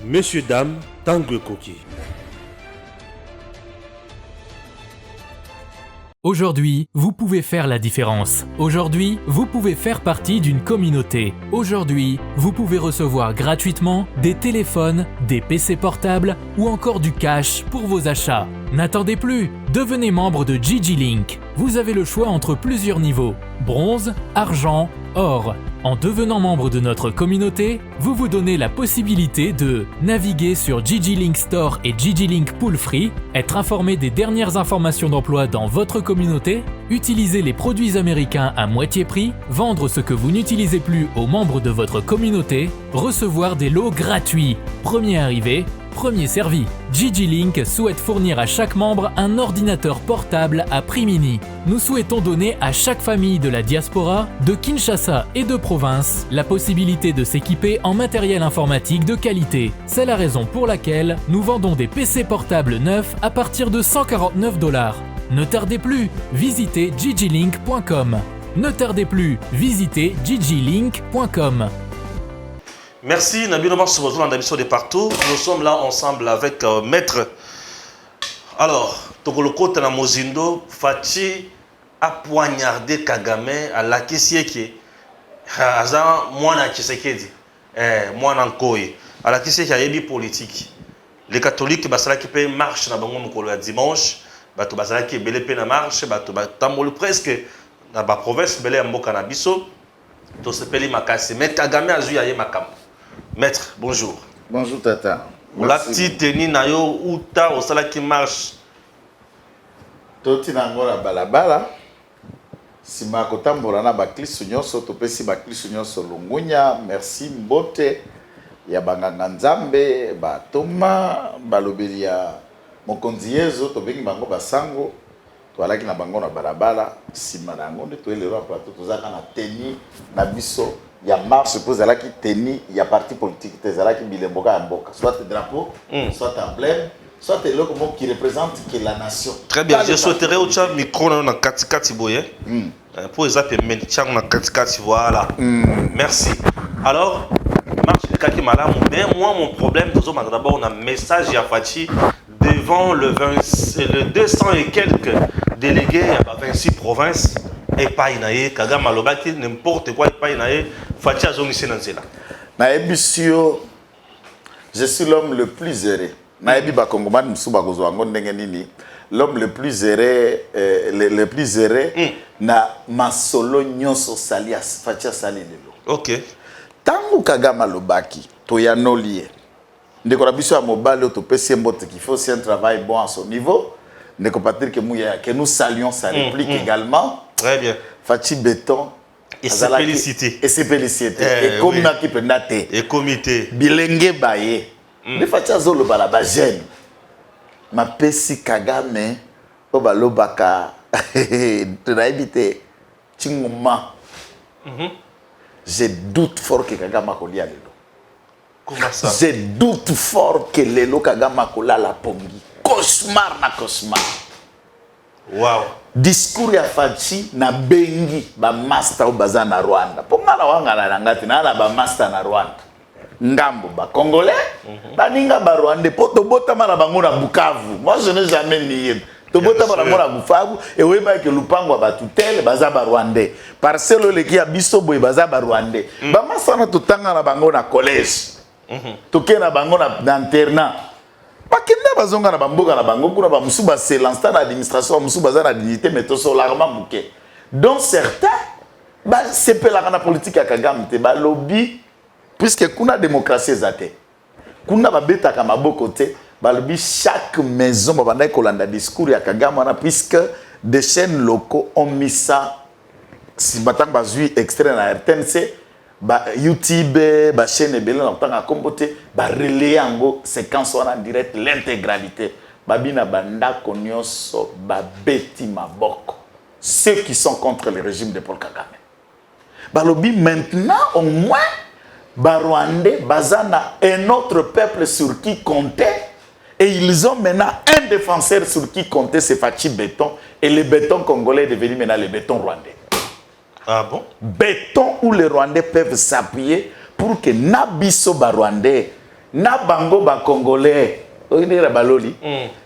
Messieurs, dames, Tanguy Koki. Aujourd'hui, vous pouvez faire la différence. Aujourd'hui, vous pouvez faire partie d'une communauté. Aujourd'hui, vous pouvez recevoir gratuitement des téléphones, des PC portables ou encore du cash pour vos achats. N'attendez plus, devenez membre de GG-Link. Vous avez le choix entre plusieurs niveaux, bronze, argent, or. En devenant membre de notre communauté, vous vous donnez la possibilité de naviguer sur GG-Link Store et GG-Link Pool Free, être informé des dernières informations d'emploi dans votre communauté, utiliser les produits américains à moitié prix, vendre ce que vous n'utilisez plus aux membres de votre communauté, recevoir des lots gratuits, premier arrivé, premier servi. GG-Link souhaite fournir à chaque membre un ordinateur portable à prix mini. Nous souhaitons donner à chaque famille de la diaspora, de Kinshasa et de province, la possibilité de s'équiper en matériel informatique de qualité. C'est la raison pour laquelle nous vendons des PC portables neufs à partir de $149. Ne tardez plus, visitez gglink.com. Ne tardez plus, visitez gglink.com. Merci, Nabil Omar Soubouzou, dans l'émission de partout. Nous sommes là ensemble avec Maître. Alors, Togoloko Tanamozindo, Fachi a poignardé Kagame à la Kisieke. Azan, moi, na Kisekedi. Moi, na Nkoye. À la Kisieke, il y a politique. Les catholiques, basala qui paye marche na bango mukolo ya dimanche. Bato basala qui belé pe na marche. Bato tamolo presque na ba province belé mboka na biso. To se peli makasi. Mais Kagame a joué makam. Maître, bonjour. Bonjour Tata. La petite tenue nayo uta au sala qui marche. Toti nangora balabala. Si ma kotambola na baklisu nyonso topesi baklisu nyonso longunya, merci mbote ya banganga nzambe, ba toma, balobeli ya mokonzi yezo tobengi bango basango. Toalaki na bango na balabala, sima na ngo nde toelero plateau tozaka na tenue na biso. Il y a marche pour la qui tenue, il y a parti politique, il y a qui bilemboka mboka, soit le drapeau, soit emblème, soit le mot qui représente que la nation. Très bien, je souhaiterais au chat micro dans Katikati boye. Pour les appeler Menchang dans Katikati, voilà. Merci. Alors, marche le kaki malam, mais moi mon problème, d'abord on a un message à Fachi devant le 200 et quelques délégués à 26 provinces. Et pas inaye, Kagame alobaki n'importe quoi, et pas inaye, Fatia zongi nanzela. Na ebisio, je suis l'homme le plus heureux. Na ebi ba Kongomani msuba kozwango ndenge nini, l'homme le plus heureux, le plus heureux na masolo nyonso sali Fatia sali lelo. OK. Tangu Kagame alobaki, to ya nolie. Ndeko na biso ya mobile to pesi mbote qu'il faut aussi un travail bon à son niveau. Ndeko Patrick Mouya que nous saluons sa réplique également. Très bien. Fachi Béton. Et se féliciter. Et se féliciter. Et comme na qui pendate. Et comité. Bilenge baye. Mais Fachi azolo balaba jeune. Ma pesi Kagame. Obalo baka. Tunaibite. Chinguma. Je doute fort que Kagame akolia lelo. Comment ça? Je doute fort que lelo Kagame akola la pongi. Cauchemar na cauchemar. Wow. Discours ya Fachi na bengi ba master baza na Rwanda. Ponga na wanga na ngati na ba master na Rwanda. Ngambo ba Congolais, ba ninga ba Rwandais poto bota mala bango na Bukavu. Moi je n'ai jamais nié. To bota mala na Bukavu et oui ba ke lupango ba tutele baza ba Rwandais. Parcelo leki ya biso boy baza ba Rwandais. Ba master na tutanga na bango na collège. Toke na bango na internat. Bakenda bazonga na bamboka na bango kuna ba musuba se lance dans l'administration musuba za na dignité mais to solarement muke. Donc certains ba sepela na politique ya Kagame te ba lobby puisque kuna démocratie ezate. Kuna ba betaka maboko te ba lobby chaque maison ba banda kolanda discours ya Kagame na puisque des chaînes locaux ont mis ça si batang bazui extrait na RTNC ba YouTube, ba chaîne ebele na tanga kombote, ba relayer yango séquence en direct l'intégralité. Babina banda konyoso ba beti maboko. Ceux qui sont contre le régime de Paul Kagame. Ba lobi maintenant au moins ba Rwandais bazana un autre peuple sur qui compter et ils ont maintenant un défenseur sur qui compter, c'est Fachi Béton et le béton congolais est devenu maintenant le béton rwandais. Ah bon? Béton où les Rwandais peuvent s'appuyer pour que Nabiso Rwandais na bango ba congolais oyinera baloli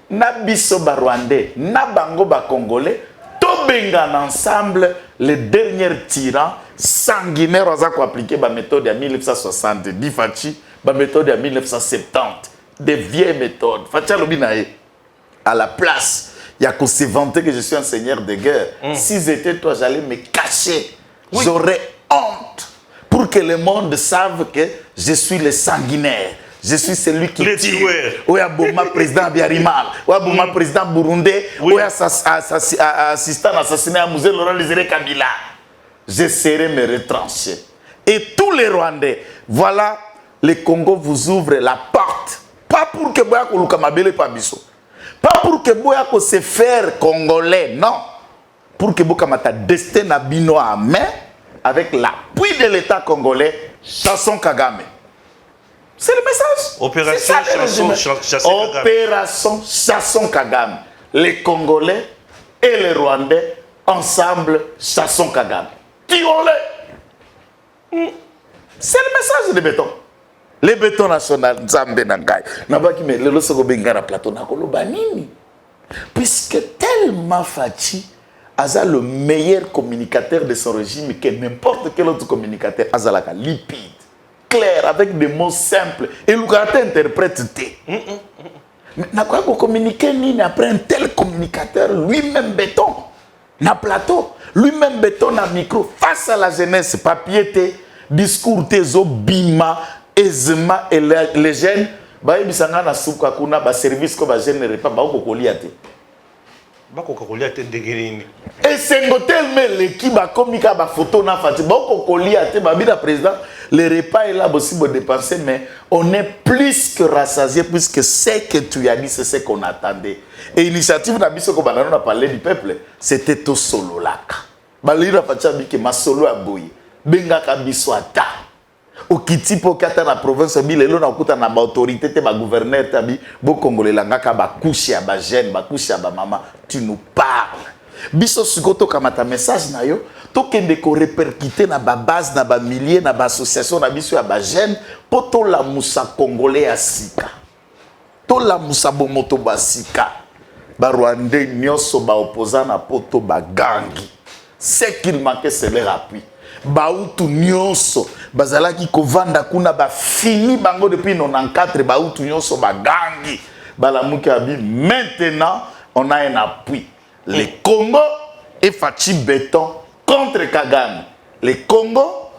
na biso ba rwandais na bango ba congolais to bengana ensemble les derniers tyrans sanguinaires oza ko appliquer ba méthode ya 1960 Difachi ba méthode ya 1970 des vieilles méthodes Fatia Lobinae à la place il y a qu'on se vanter que je suis un seigneur de guerre si j'étais toi j'allais me cacher j'aurais honte pour que le monde sache que je suis le sanguinaire. Je suis celui qui tue. Oui, Abouma, président Biarimar. Oui, Abouma, président Burundais. Oui, assistant assassinat à Moussé Laurent Désiré Kabila. J'essaierai de me retrancher. Et tous les Rwandais, voilà, le Congo vous ouvre la porte. Pas pour que Boya Koluka Mabele Pabiso. Pas pour que Boya se faire congolais, non. Pour que Boya Mata destin à Bino à main. Avec l'appui de l'État congolais, chassons Kagame. C'est le message. Opération chassons Kagame. Les Congolais et les Rwandais, ensemble, chassons Kagame. Tirons-les. C'est le message de béton. Le béton national, Nzambe Nangai. Nabaki me le soko bengara plateau na koloba nini. Puisque tellement Fachi Aza le meilleur communicateur de son régime que n'importe quel autre communicateur. Azalaka limpide, clair, avec des mots simples. Et Lugata interprète T. N'a quoi qu'on communique ni après un tel communicateur, lui-même béton, na plateau, lui-même béton na micro, face à la jeunesse, papier T, discours T, zo bima, aisément et les jeunes, bah ils sont na souka kuna, bah service comme bah jeunes repas, bah au kokoliate. Et c'est tellement l'équipe a commis la photo na Fati. Beaucoup de babida président, le repas est là aussi pour dépenser, mais on est plus que rassasié puisque ce que tu as dit, c'est ce qu'on attendait. Et l'initiative d'Abiso qu'on a parlé du peuple, c'était tout solo là. Balira Fati a dit que ma solo a bouillé. Benga kabiso ata. Au kiti po kata na province bi lelo na kuta na ba autorité te ba gouverneur tabi bo congolais la ngaka ba couche ya ba jeune ba couche ya ba maman tu nous parles biso sikoto kamata message na yo to kende ko répercuter na ba base na ba milliers na ba association na biso ya ba jeune poto la musa congolais ya sika to la musa bomoto ba sika ba rwandais nyoso ba opposant na poto ba gangi ce qu'il manquait c'est leur appui Baoutou nyonso bazalaki kovanda kuna ba fini bango depuis 94 Baoutou nyonso ba gangi balamuki abi maintenant on a un appui le Congo et Fachi béton contre Kagame le Congo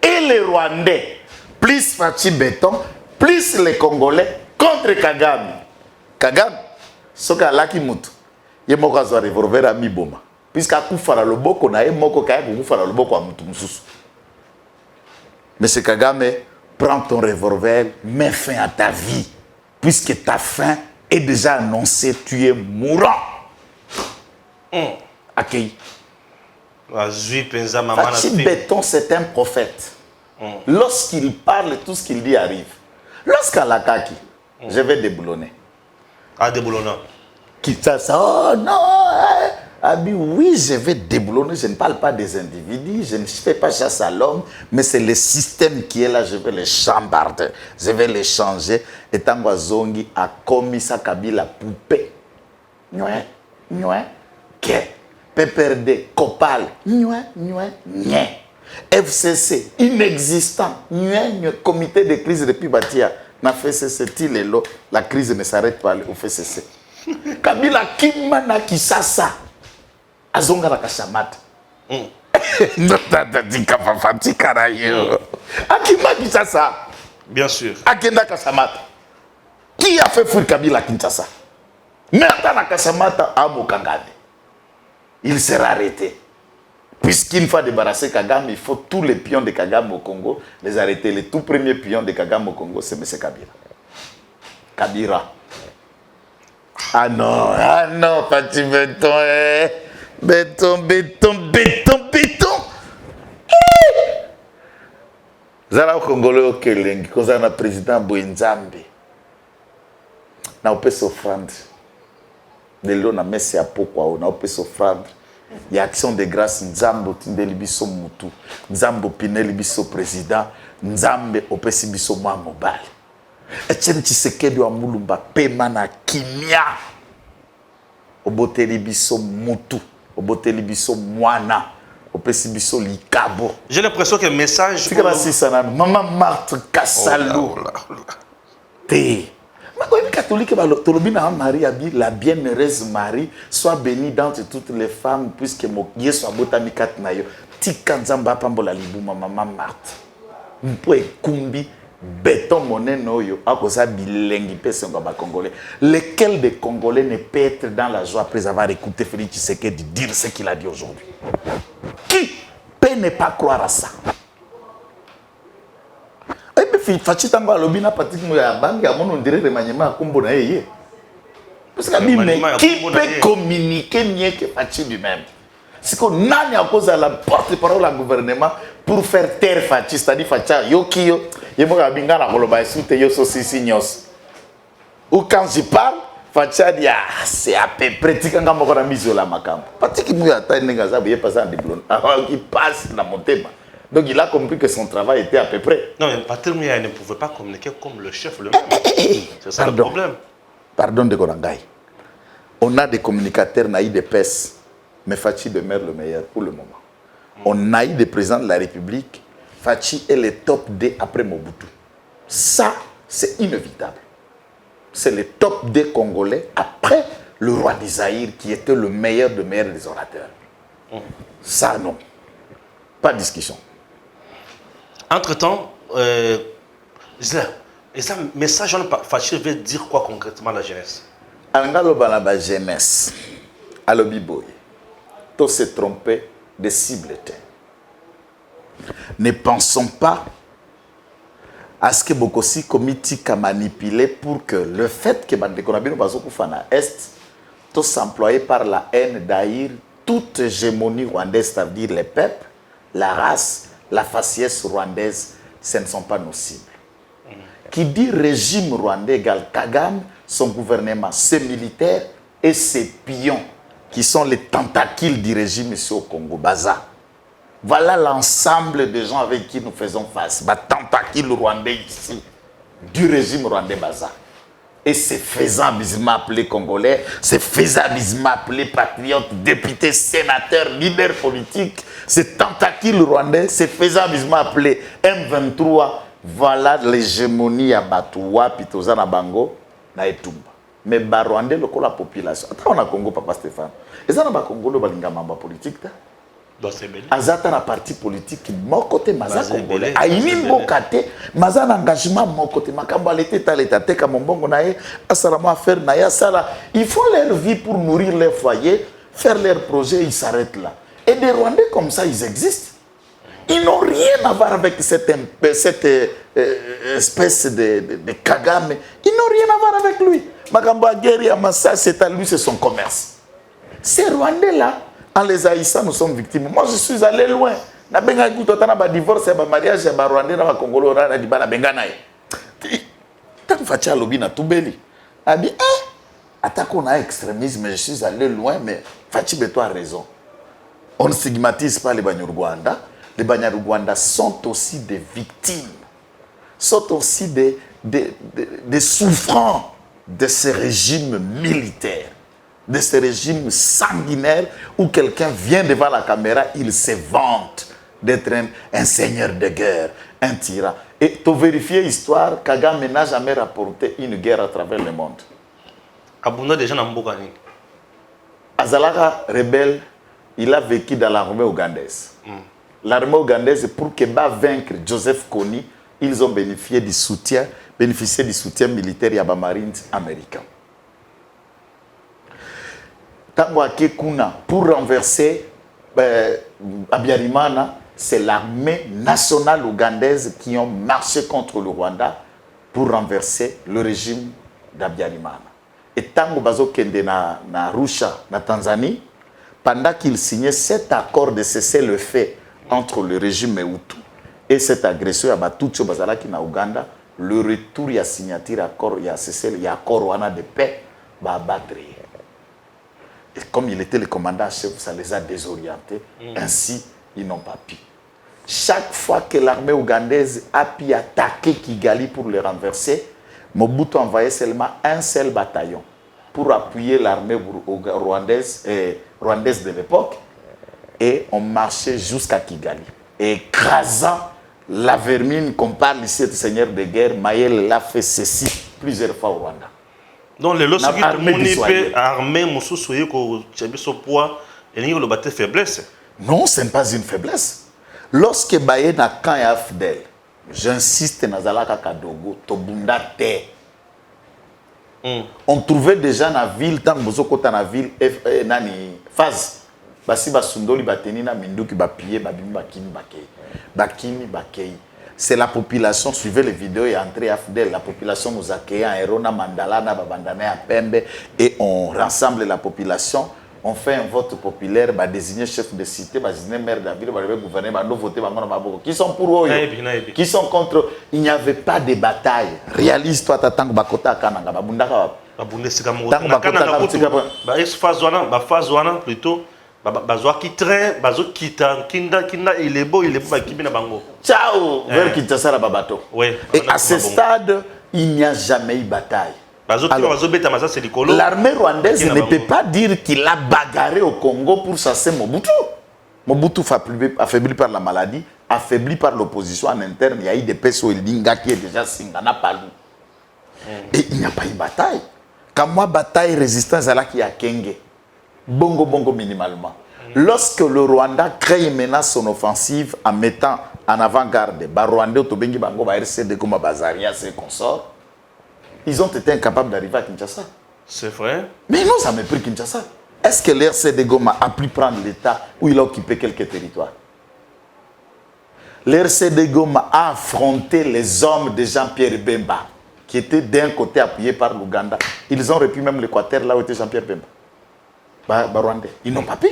et les Rwandais plus Fachi béton plus les Congolais contre Kagame soka laki mutu ye moko azwa revolver a miboma puisqu'à Koufara le boko na moko kaya Koufara le boko a mutu mususu. Monsieur Kagame, prends ton revolver, mets fin à ta vie, puisque ta fin est déjà annoncée, tu es mourant. Accueilli. Fachi Béton, c'est un prophète. Lorsqu'il parle, tout ce qu'il dit arrive. Lorsqu'à l'Akaki, je vais déboulonner. Ah, déboulonner. Qui ça, oh non, Abi, oui, je vais déboulonner. Je ne parle pas des individus, je ne fais pas chasse à l'homme, mais c'est le système qui est là, je vais le chambarder, je vais le changer. Et Tango Zongi a commis sa Kabila poupée. Noué, noué, ke, PPRD, Copal, noué, noué, nye. FCC, inexistant, noué, noué, comité de crise depuis Batia. Na FCC, la crise ne s'arrête pas au FCC. Kabila Kimana Kisasa. Azonga la Kashamata. Akima Kinshasa. Bien sûr. Akenda Kashamata. Qui a fait fuir Kabila Kinshasa? Maintenant na Kashamata Amo Kagame. Il sera arrêté. Puisqu'il faut débarrasser Kagame, il faut tous les pions de Kagame au Congo les arrêter. Le tout premier pion de Kagame au Congo, c'est M. Kabila. Kabila. Ah non, Fachi Béton, béton. Zala au Congolais au Kelengi, quand on a président Bouenzambe, na opé s'offrande. De l'eau na messe à pourquoi na opé s'offrande. Il y a action de grâce Nzambo tindeli biso mutu, Nzambo pineli biso président, Nzambe opé si biso mwa mobile. Etienne Tshisekedi wa Mulumba pema na kimia oboteli biso mutu oboteli biso mwana opesi biso likabo. J'ai l'impression que le message c'est comme si ça maman Marthe Kassalou te les catholiques Marie la bienheureuse Marie soit bénie d'entre toutes les femmes puisque Mokié soit botami katnayo tika nzamba pambola libuma maman Marthe mpo kumbi béton monene oyo akoza bilengi pesengo ba congolais lequel des congolais ne peut être dans la joie après avoir écouté Félix Tshisekedi dire ce qu'il a dit aujourd'hui? Qui peut ne pas croire à ça? Et puis Fachi tango alobi na Patrick Moya bangi a mon on dirait remaniement kombo na yeye parce que mais qui peut communiquer mieux que Fachi lui-même? C'est qu'on n'a à cause de la porte-parole du gouvernement pour faire taire Fachi, c'est-à-dire Facha, Yokio, Yemogabinga, la Koloba, Soute, Yoso, Sissignos. Ou quand je parle, Facha dit, ah, c'est à peu près, tu as encore mis sur la macam. Parce qu'il m'a atteint, il a passé en diplôme, il passe dans mon thème. Donc il a compris que son travail était à peu près. Non, mais Patrick Mouya ne pouvait pas communiquer comme le chef le même. C'est ça le problème. Pardon de Gorangay. On a des communicateurs naïfs de PES. Mais Fachi demeure le meilleur pour le moment. On a eu des présidents de la République. Fachi est le top 2 après Mobutu. Ça, c'est inévitable. C'est le top 2 congolais après le roi d'Isaïr qui était le meilleur des orateurs. Ça, non. Pas de discussion. Entre-temps, et ça, message, Fachi veut dire quoi concrètement à la jeunesse? La jeunesse, à l'obiboy. Tout se tromper de cible. Ne pensons pas à ce que Bokosi comité a manipulé pour que le fait que Bandekonabino Bazokufana Est, tout s'employé par la haine d'haïr toute hégémonie rwandaise, c'est-à-dire les peuples, la race, la faciès rwandaise, ce ne sont pas nos cibles. Qui dit régime rwandais égale Kagame, son gouvernement, ses militaires et ses pions, qui sont les tentacules du régime ici au Congo, Baza. Voilà l'ensemble des gens avec qui nous faisons face. Les tentacules rwandais ici, du régime rwandais Baza. Et c'est faisablement appelé Congolais, c'est faisablement appelé patriote, député, sénateur, leader politique, c'est tentacules rwandais, c'est faisablement appelé M23. Voilà l'hégémonie à Batoua, Pitozana Bango, na Etumba. Mais Barwandais, la population. Attends, on a Congo, Papa Stéphane. Et ça, on a Congo, le Balingama politique. Azata na parti politique, mon côté, Maza Congolais. Aïni Mbokate, Maza engagement, mon côté, Makamba l'été, Taleta, Teka, Mombongo, Nae, Asarama, faire Naya, Sala. Ils font leur vie pour nourrir leur foyer, faire leurs projets, ils s'arrêtent là. Et des Rwandais comme ça, ils existent. Ils n'ont rien à voir avec cette espèce de Kagame. Ils n'ont rien à voir avec lui. Makamba Guerri Amassa, c'est à lui, c'est son commerce. Ces Rwandais-là, en les haïssant, nous sommes victimes. Moi, je suis allé loin. Na benga écoute, on a divorce, un mariage, un Rwandais, un Congolais, on a dit na benga naï. Tant Facha Lobi na Toubeli. A dit, attaque on a extrémisme, je suis allé loin, mais Fachi Beto a raison. On ne stigmatise pas les Banyarwanda. Les Banyarwanda sont aussi des victimes, sont aussi des souffrants de ces régimes militaires, de ces régimes sanguinaires où quelqu'un vient devant la caméra, il se vante d'être un seigneur de guerre, un tyran. Et pour vérifier l'histoire, Kagame n'a jamais rapporté une guerre à travers le monde. Abuna déjà dans Mbokani. Azalaka, rebelle, il a vécu dans l'armée ougandaise. L'armée ougandaise, pour que vaincre Joseph Kony, ils ont bénéficié du soutien militaire des marines américains. Pour renverser Abiyarimana, c'est l'armée nationale ougandaise qui ont marché contre le Rwanda pour renverser le régime d'Abiyarimana. Et Tango Bazo Kende na Arusha, na Tanzanie, pendant qu'il signait cet accord de cessez-le-feu entre le régime Hutu et cette agression à Batucho Bazalaki na Ouganda, le retour, il y a signature accord, il y a cessé, il y a accord de paix, va abattre. Et comme il était le commandant chef, ça les a désorientés. Ainsi, ils n'ont pas pu. Chaque fois que l'armée ougandaise a pu attaquer Kigali pour le renverser, Mobutu envoyait seulement un seul bataillon pour appuyer l'armée rwandaise de l'époque. Et on marchait jusqu'à Kigali, écrasant la vermine qu'on parle ici de seigneur de guerre. Mayele l'a fait ceci plusieurs fois au Rwanda. Donc, les lorsque tu as armé son poids, il y a une faiblesse. Non, ce n'est pas une faiblesse. Lorsque Baye na quand ya fidèle, j'insiste, Nazalaka Kadogo, Tobunda Te. On trouvait déjà dans la ville, tant que dans la ville, phase. Basi basundoli bateni na minduki bapiye babimi bakimi bakei. C'est la population, suivez les vidéos et entrez à Fidèle, la population nous accueille en héros na mandala na babandane à Pembe et on rassemble la population, on fait un vote populaire, bah désigner chef de cité, bah désigner maire de la ville, bah gouverner, bah nous voter, bah maboko. Qui sont pour eux, qui sont contre. Il n'y avait pas de bataille. Réalise toi ta tank bakota kananga babundaka. Babunde sikamoto. Bah phase wana plutôt. Bazo qui train, bazo kita, kinda il est beau bakimi na bango. Ciao, vers Kinshasa la babato. Oui. Et à ce stade, il n'y a jamais eu bataille. L'armée rwandaise ne peut pas dire qu'il a bagarré au Congo pour chasser Mobutu. Mobutu affaibli par la maladie, affaibli par l'opposition en interne. Il y a eu des Peso Elinga qui est déjà Singana Palou. Et il n'y a pas eu bataille. Quand moi, bataille, résistance à la qui a Kenge. Bongo minimalement. Lorsque le Rwanda crée et menace son offensive en mettant en avant-garde Rwanda, Tobengi Bango, RCD, comme Bazaria, ses consorts, ils ont été incapables d'arriver à Kinshasa. C'est vrai. Mais ils n'ont jamais pris Kinshasa. Est-ce que l'RCD Goma a pu prendre l'État où il a occupé quelques territoires? L'RCD Goma a affronté les hommes de Jean-Pierre Bemba, qui étaient d'un côté appuyés par l'Ouganda. Ils ont repris même l'Équateur, là où était Jean-Pierre Bemba. Rwandais. Ils n'ont pas pu.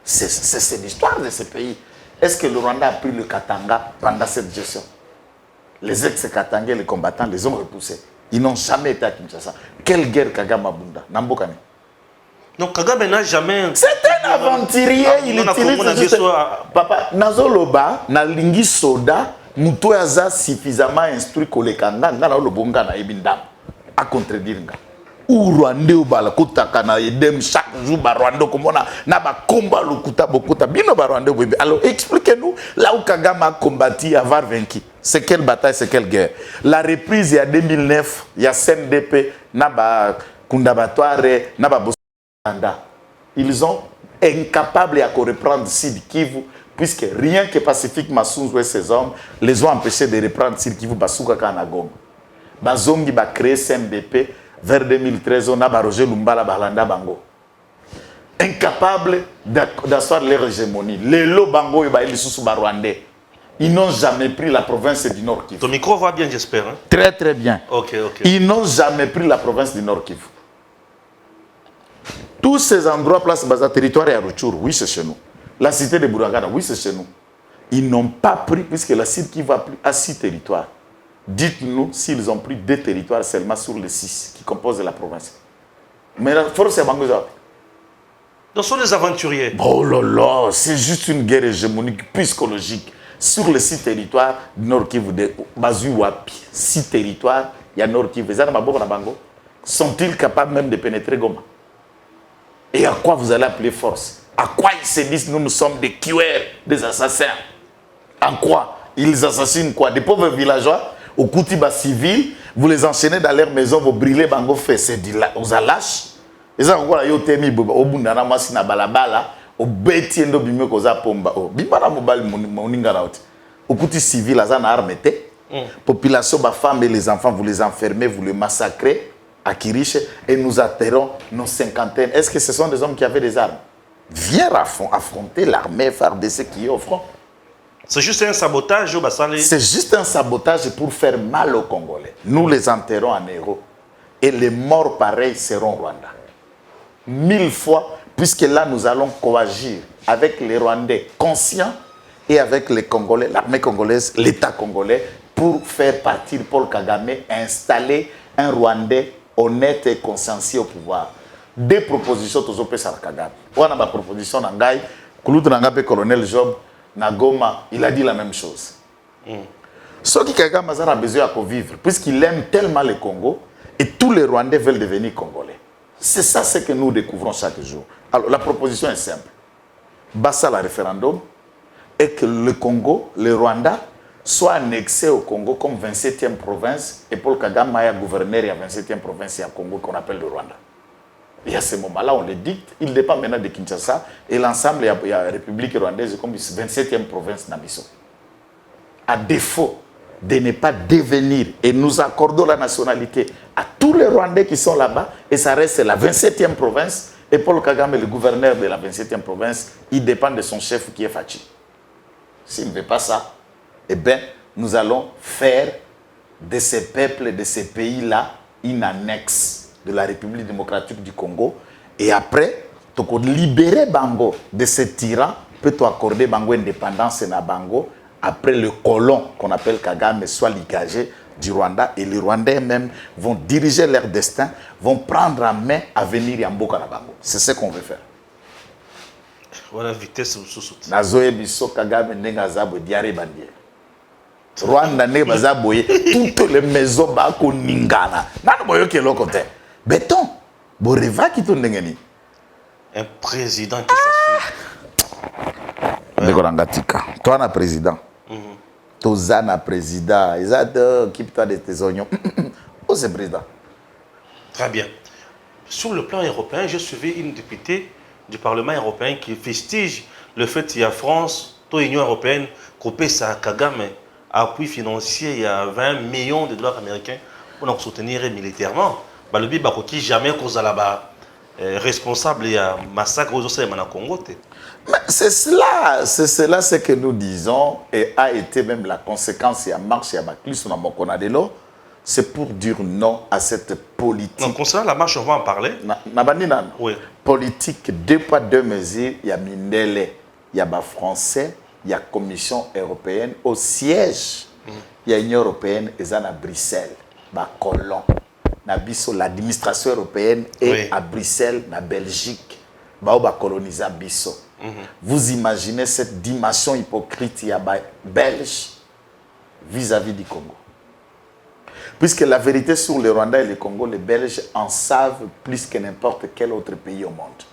C'est l'histoire de ce pays. Est-ce que le Rwanda a pris le Katanga pendant cette gestion? Les ex-Katangais, les combattants, les ont repoussés. Ils n'ont jamais été à Kinshasa. Quelle guerre Kagame Abunda? Nambokane. Donc Kagame n'a jamais... C'est un aventurier. Il utilise juste... Papa, Nazoloba, Nalingi Soda, Mutoyaza suffisamment instruit que les Kanga, Nana Lobonga na Ebindam, à contredire. Ou Rwandais ou bala kutaka na edem chaque jour ba Rwanda komona na ba combat le kuta bokuta bino ba Rwandais bébé. Alors expliquez-nous là où Kagame a combattu avoir vaincu. C'est quelle bataille, c'est quelle guerre? La reprise il y a 2009, il y a CNDP na ba Kundabatware na ba Bosanda. Ils ont incapables à reprendre Sud Kivu puisque rien que Pacifique Massunzu et ses hommes les ont empêchés de reprendre Sud Kivu basuka kana Goma. Bazongi ba créer CNDP. Vers 2013, on a Roger Lumbala Balanda Bango. Incapable d'asseoir leur hégémonie. Les lots Bango et les sous Rwandais. Ils n'ont jamais pris la province du Nord Kivu. Ton micro va bien, j'espère. Hein? Très très bien. Ok. Ils n'ont jamais pris la province du Nord Kivu. Tous ces endroits, place Baza, territoire et à Rutshuru, oui c'est chez nous. La cité de Buragana, oui c'est chez nous. Ils n'ont pas pris, puisque la cité qui va à 6 territoires. Dites-nous s'ils ont pris 2 territoires seulement sur les 6 qui composent la province. Mais la force est Bangoza. Donc, ce sont des aventuriers. Oh là là, c'est juste une guerre hégémonique psychologique. Sur les 6 territoires du Nord Kivu, de Bazuwapi, 6 territoires, il y a Nord Kivu. Sont-ils capables même de pénétrer Goma? Et à quoi vous allez appeler force? À quoi ils se disent nous sommes des tueurs, des assassins? En quoi? Ils assassinent quoi? Des pauvres villageois? Au Koutiba civil, vous les enchaînez dans leur maison, vous brûlez Bango fait, c'est aux alaches. Et ça, vous avez été mis au Bundana Masina Balabala, au Betiendo Bimio Koza Pomba, au Bimana Mobile Moningarout. Au Kouti civil, à Zana armée, population, ma femme et les enfants, vous les enfermez, vous les massacrez à Kiriche et nous atterrons nos cinquantaines. Est-ce que ce sont des hommes qui avaient des armes? Viens affronter l'armée FARDC qui est au front. C'est juste un sabotage au Bassali. C'est juste un sabotage pour faire mal aux Congolais. Nous les enterrons en héros. Et les morts pareils seront Rwanda. 1000 fois, puisque là nous allons coagir avec les Rwandais conscients et avec les Congolais, l'armée congolaise, l'État congolais, pour faire partir Paul Kagame et installer un Rwandais honnête et consciencieux au pouvoir. Des propositions aux OP Kagame. On a ma proposition dans Colonel Job. Nagoma, il a dit la même chose. Ce qui Kagame a besoin de vivre, puisqu'il aime tellement le Congo, et tous les Rwandais veulent devenir Congolais. C'est ça ce que nous découvrons chaque jour. Alors, la proposition est simple. Basta le référendum, et que le Congo, le Rwanda, soit annexé au Congo comme 27e province, et Paul Kagame est gouverneur de la 27e province du Congo qu'on appelle le Rwanda. Et à ce moment-là, on le dicte, il dépend maintenant de Kinshasa, et l'ensemble, il y a la République rwandaise comme 27e province Nabiso. À défaut de ne pas devenir, et nous accordons la nationalité à tous les Rwandais qui sont là-bas, et ça reste la 27e province, et Paul Kagame est le gouverneur de la 27e province, il dépend de son chef qui est Fachi. S'il ne veut pas ça, eh bien, nous allons faire de ces peuples, de ces pays-là, une annexe de la République démocratique du Congo. Et après, tu peux libérer Bango de ce tyran, peut accorder Bango indépendance na Bango, après le colon qu'on appelle Kagame soit ligagé du Rwanda. Et les Rwandais même vont diriger leur destin, vont prendre en main à venir Yamboka na Bango. C'est ce qu'on veut faire. Voilà, vitesse sous Nazoe biso Kagame nenga zabo diare bandie. Rwanda ne bazaboye toutes les maisons bako ningana. Nanu boyo ke lokote. Béton. Boreva qui tourne ngeni. Un président qui s'assume. Ndekorangatika. Toi na président. Toza na président. Ezade occupe-toi de tes oignons. Oh c'est président. Très bien. Sur le plan européen, j'ai suivi une députée du Parlement européen qui fustige le fait qu'il y a France, toute l'Union européenne, coupé sa Kagame, appui financier, il y a 20 millions de dollars américains pour nous soutenir militairement. Le Bible qui jamais cause là-bas responsable il y a massacre aux Océans au Congo. Mais c'est cela ce que nous disons et a été même la conséquence et à marche et à Baklis on a mon conadelo. C'est pour dire non à cette politique. Donc, concernant la marche, on va en parler. Oui. Politique, 2 poids 2 mesures, il y a Mindele, il y a les Français, il y a la Commission européenne. Au siège, il y a l'Union européenne et à Bruxelles, les colons. L'administration européenne est à Bruxelles, en Belgique. Ils ont colonisé Bisso. Vous imaginez cette dimension hypocrite, il y a les Belges vis-à-vis du Congo. Puisque la vérité sur le Rwanda et le Congo, les Belges en savent plus que n'importe quel autre pays au monde.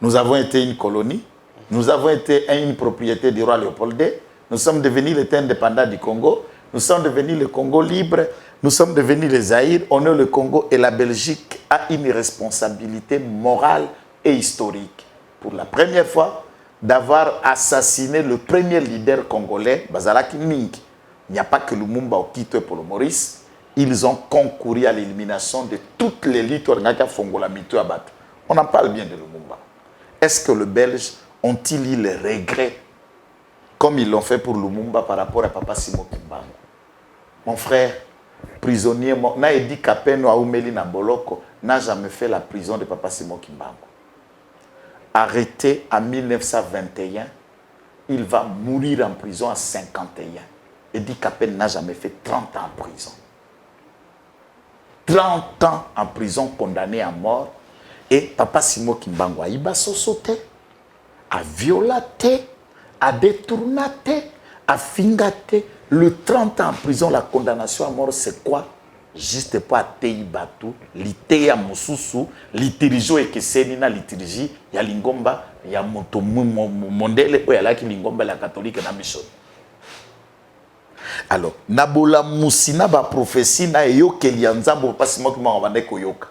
Nous avons été une colonie, nous avons été une propriété du roi Léopold II, nous sommes devenus l'État indépendant du Congo, nous sommes devenus le Congo libre, nous sommes devenus les Zaïre, on est le Congo et la Belgique a une responsabilité morale et historique. Pour la première fois, d'avoir assassiné le premier leader congolais, Bazalaki Ming. Il n'y a pas que Lumumba ou Kito et Paul Maurice. Ils ont concouru à l'élimination de toutes les luttes Fongola Mito Abat. On en parle bien de Lumumba. Est-ce que les Belges ont-ils eu les regrets comme ils l'ont fait pour Lumumba par rapport à Papa Simo Kimbangu? Mon frère, prisonnier, Naedi Kapeno Aoumeli Naboloko n'a jamais fait la prison de Papa Simo Kimbangu. Arrêté en 1921, il va mourir en prison à 51. Edi Kapen n'a jamais fait 30 ans en prison. 30 ans en prison, condamné à mort. Et Papa Simo Kimbangu a ibasosote, a violaté, a détournaté, a fingate. Le 30 ans en prison, la condamnation à mort, c'est quoi? Juste pas tei batu, liteya mususu, litirijo ekeseni na litiriji, ya lingomba, ya moto mondele, ya laki lingomba la catholique na mission. Alors, nabola musina ba prophétie na yoke lianzambo parce que moi qui koyoka.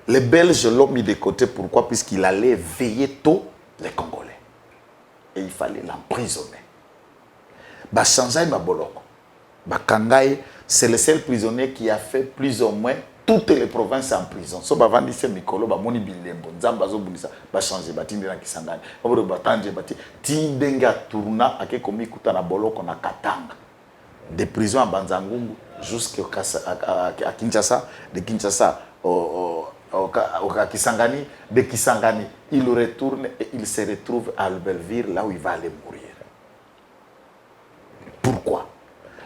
Les Belges l'ont mis de côté, pourquoi? Puisqu'il allait veiller tôt les Congolais. Et il fallait l'emprisonner. Ba changeai ma boloko. Ba kangai, c'est le seul prisonnier qui a fait plus ou moins toutes les provinces en prison. So ba vandi se mikolo ba moni bilembo nzamba zo bunisa ba changer ba tindi na Kisangani. Ba bo ba tanje ba ti denga tourna ake komi kuta na boloko na Katanga. De prison à Banzangungu jusqu'à Kinshasa, de Kinshasa au Kisangani, de Kisangani, il retourne et il se retrouve à Belleville, là où il va aller mourir. Pourquoi?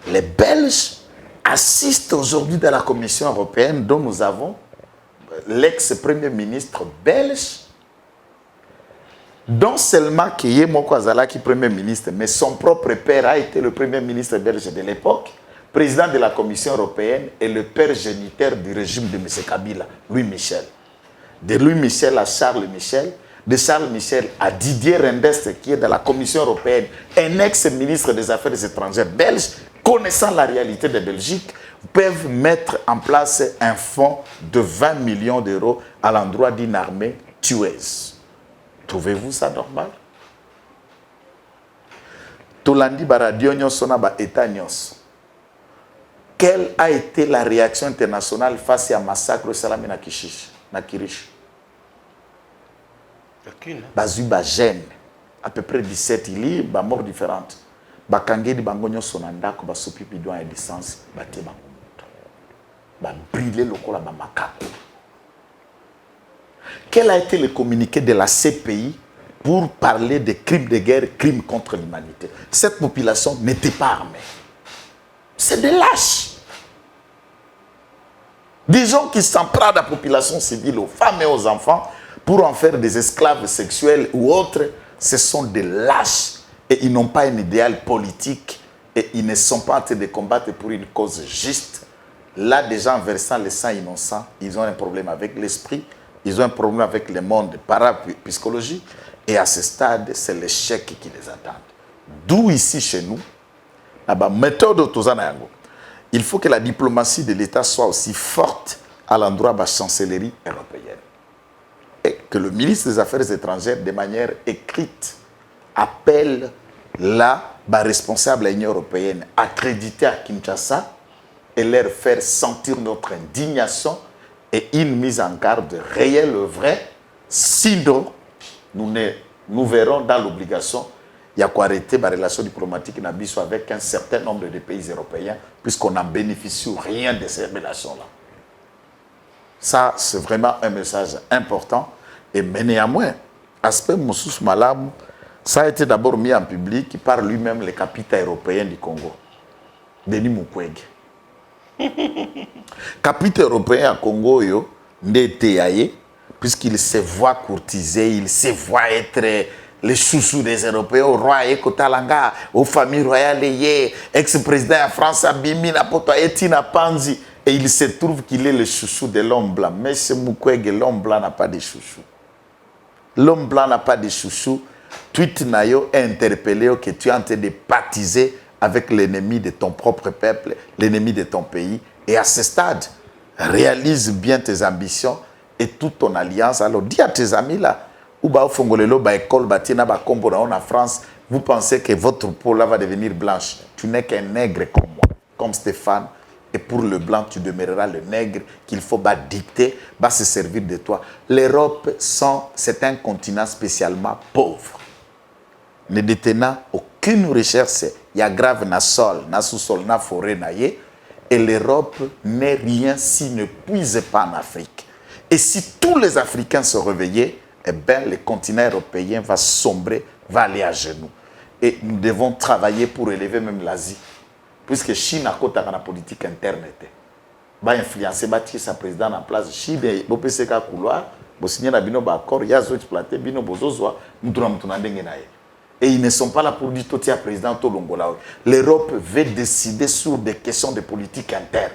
Les Belges assistent aujourd'hui dans la Commission européenne dont nous avons l'ex-premier ministre belge Non seulement Keye Moko Azalaki Premier ministre, mais son propre père a été le Premier ministre belge de l'époque, président de la Commission européenne et le père géniteur du régime de M. Kabila, Louis Michel. De Louis Michel à Charles Michel, de Charles Michel à Didier Reynders, qui est dans la Commission européenne, un ex-ministre des Affaires étrangères belge, connaissant la réalité de Belgique, peuvent mettre en place un fonds de 20 millions d'euros à l'endroit d'une armée tueuse. Trouvez-vous ça normal? Tolandi Baradio Nyonso na ba État nyonso. Quelle a été la réaction internationale face à massacre Salami na Kishish, na Kirish? Bazui ba jeune, à peu près 17 il ba mort différentes. Ba kangedi bango nyonso na ndako ba sopi bidon à licence ba te bango moto. Ba brûler lokola ba makako. Quel a été le communiqué de la CPI pour parler des crimes de guerre, crimes contre l'humanité? Cette population n'était pas armée. C'est des lâches. Des gens qui s'empruntent à la population civile, aux femmes et aux enfants, pour en faire des esclaves sexuels ou autres, ce sont des lâches et ils n'ont pas un idéal politique et ils ne sont pas en train de combattre pour une cause juste. Là, déjà en versant le sang innocent, ils ont un problème avec l'esprit, ils ont un problème avec le monde parapsychologique et à ce stade, c'est l'échec qui les attend. D'où ici chez nous, la méthode autozanayango. Il faut que la diplomatie de l'État soit aussi forte à l'endroit de la chancellerie européenne. Et que le ministre des Affaires étrangères, de manière écrite, appelle la responsable de l'Union européenne accréditée à Kinshasa et leur faire sentir notre indignation et une mise en garde réelle, vraie. Sinon, nous verrons dans l'obligation il y a quoi arrêter ma relation diplomatique avec un certain nombre de pays européens, puisqu'on n'en bénéficie rien de ces relations-là. Ça, c'est vraiment un message important. Mais néanmoins, aspect Moussous Malam, ça a été d'abord mis en public par lui-même le capitaine européen du Congo, Denis Mukwege. Capitaine européen à Congo, puisqu'il se voit courtisé, il se voit être les chouchous des Européens, au roi Ekotalanga, aux familles royales, ex-président de France, Abimi, Napoto, Etina Panzi. Et il se trouve qu'il est le chouchou de l'homme blanc. Mais ce Mukwege, l'homme blanc n'a pas de chouchou. L'homme blanc n'a pas de chouchou. Tweet Nayo est interpellé que tu es en train de baptiser avec l'ennemi de ton propre peuple, l'ennemi de ton pays. Et à ce stade, réalise bien tes ambitions et toute ton alliance. Alors dis à tes amis là, ou ba fongolelo ba école batina ba kombo en France, vous pensez que votre peau là va devenir blanche. Tu n'es qu'un nègre comme moi, comme Stéphane. Et pour le blanc, tu demeureras le nègre qu'il faut dicter, se servir de toi. L'Europe, c'est un continent spécialement pauvre. Ne détenant aucune recherche, il y a grave na sol, na sous-sol, na forêt, naïe. Et l'Europe n'est rien s'il ne puise pas en Afrique. Et si tous les Africains se réveillaient, eh bien, le continent européen va sombrer, va aller à genoux. Et nous devons travailler pour élever même l'Asie. Puisque Chine a côté la politique interne, va influencer, va tirer sa présidente en place. Chine, va passer qu'à couloir, va signer un accord, il y a des exploités, bino bozozoa, et ils ne sont pas là pour dire tout le président Tolongola. L'Europe veut décider sur des questions de politique interne.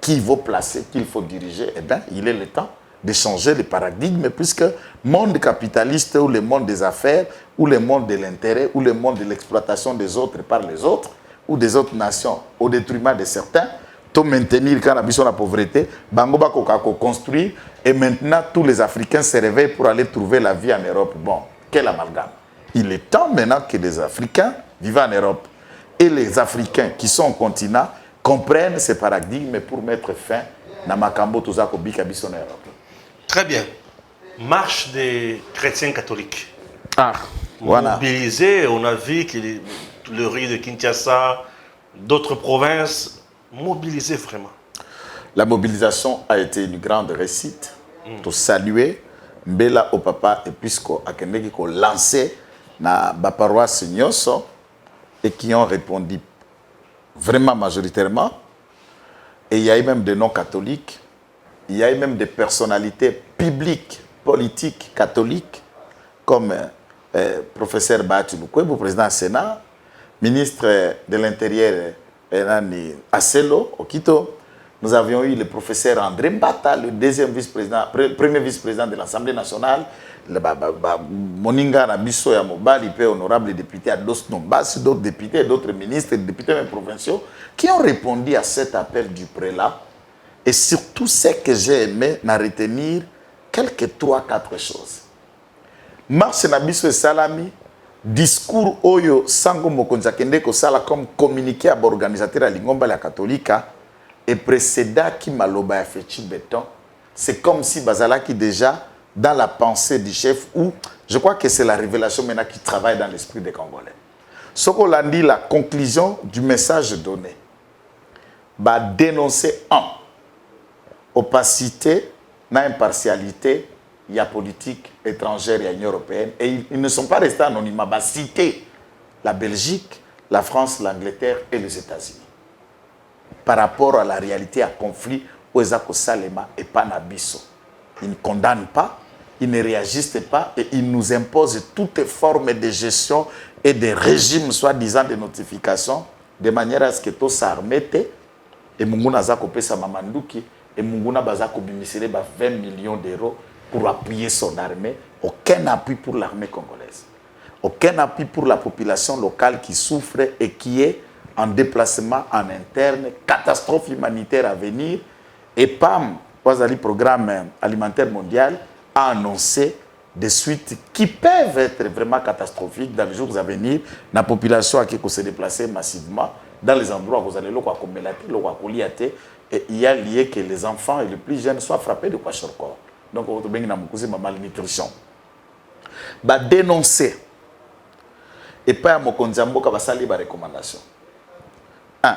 Qui il faut placer, qu'il faut diriger. Eh bien, il est le temps de changer le paradigme, puisque le monde capitaliste ou le monde des affaires, ou le monde de l'intérêt, ou le monde de l'exploitation des autres par les autres, ou des autres nations, au détriment de certains, pour maintenir quand la pauvreté, Bangoba Kokako construire, et maintenant tous les Africains se réveillent pour aller trouver la vie en Europe. Bon, quel amalgame. Il est temps maintenant que les Africains vivent en Europe. Et les Africains qui sont au continent comprennent ces paradigmes pour mettre fin à Makambo Tozako Bikabiso en Europe. Très bien. Marche des chrétiens catholiques. Voilà. Mobilisés, on a vu que le riz de Kinshasa, d'autres provinces, mobilisés vraiment. La mobilisation a été une grande réussite. Pour saluer Mbela au papa et puisqu'on a lancé na ba paroisse Nyoso et qui ont répondu vraiment majoritairement. Et il y a eu même des non-catholiques, il y a eu même des personnalités publiques, politiques, catholiques, comme professeur Bati Lukwebo, président du Sénat, ministre de l'Intérieur Asselo, Okito. Nous avions eu le professeur André Mbata, le premier vice-président de l'Assemblée nationale, Moninga Nabiso Yamobali, honorable député à Dos d'autres députés, d'autres ministres, députés même provinciaux, qui ont répondu à cet appel du prélat. Et surtout, ce que j'ai aimé, n'a retenir quelques 3-4 choses. Marche Nabiso et Salami, discours Oyo Sango Mokonjakende Kosala comme communiqué à l'organisateur à Lingomba la catholique et précéda qui maloba a fait béton. C'est comme si Bazala qui déjà dans la pensée du chef, ou je crois que c'est la révélation maintenant qui travaille dans l'esprit des Congolais. Ce qu'on a dit, la conclusion du message donné, va dénoncer opacité, impartialité, il y a politique étrangère, il y a Union européenne, et ils ne sont pas restés anonymes, va citer la Belgique, la France, l'Angleterre et les États-Unis. Par rapport à la réalité, à conflit, Oezako Salema et Panabiso. Ils ne condamnent pas, ils ne réagissent pas et ils nous imposent toutes formes de gestion et de régimes, soi-disant de notification, de manière à ce que tout s'armette et Munguna Zako Pesa Mamanduki et Munguna Bazako Bimisere 20 millions d'euros pour appuyer son armée. Aucun appui pour l'armée congolaise. Aucun appui pour la population locale qui souffre et qui est en déplacement en interne, catastrophe humanitaire à venir. Et PAM, le programme alimentaire mondial, a annoncé des suites qui peuvent être vraiment catastrophiques dans les jours à venir. La population qui se déplacer massivement dans les endroits où vous allez et il y a lié que les enfants et les plus jeunes soient frappés de kwashiorkor. Donc, on a malnutrition. Bah dénoncer. Et pas à Mokonzambo qui va salir la recommandation. 1.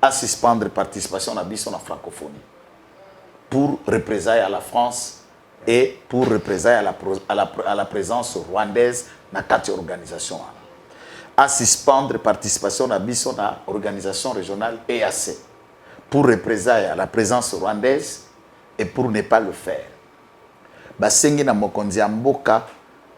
À suspendre la participation à la francophonie pour représailles à la France et pour représailles à la présence rwandaise dans 4 organisations. À suspendre la participation à l'organisation régionale EAC pour représailles à la présence rwandaise et pour ne pas le faire. Basengi na mokonzi amboka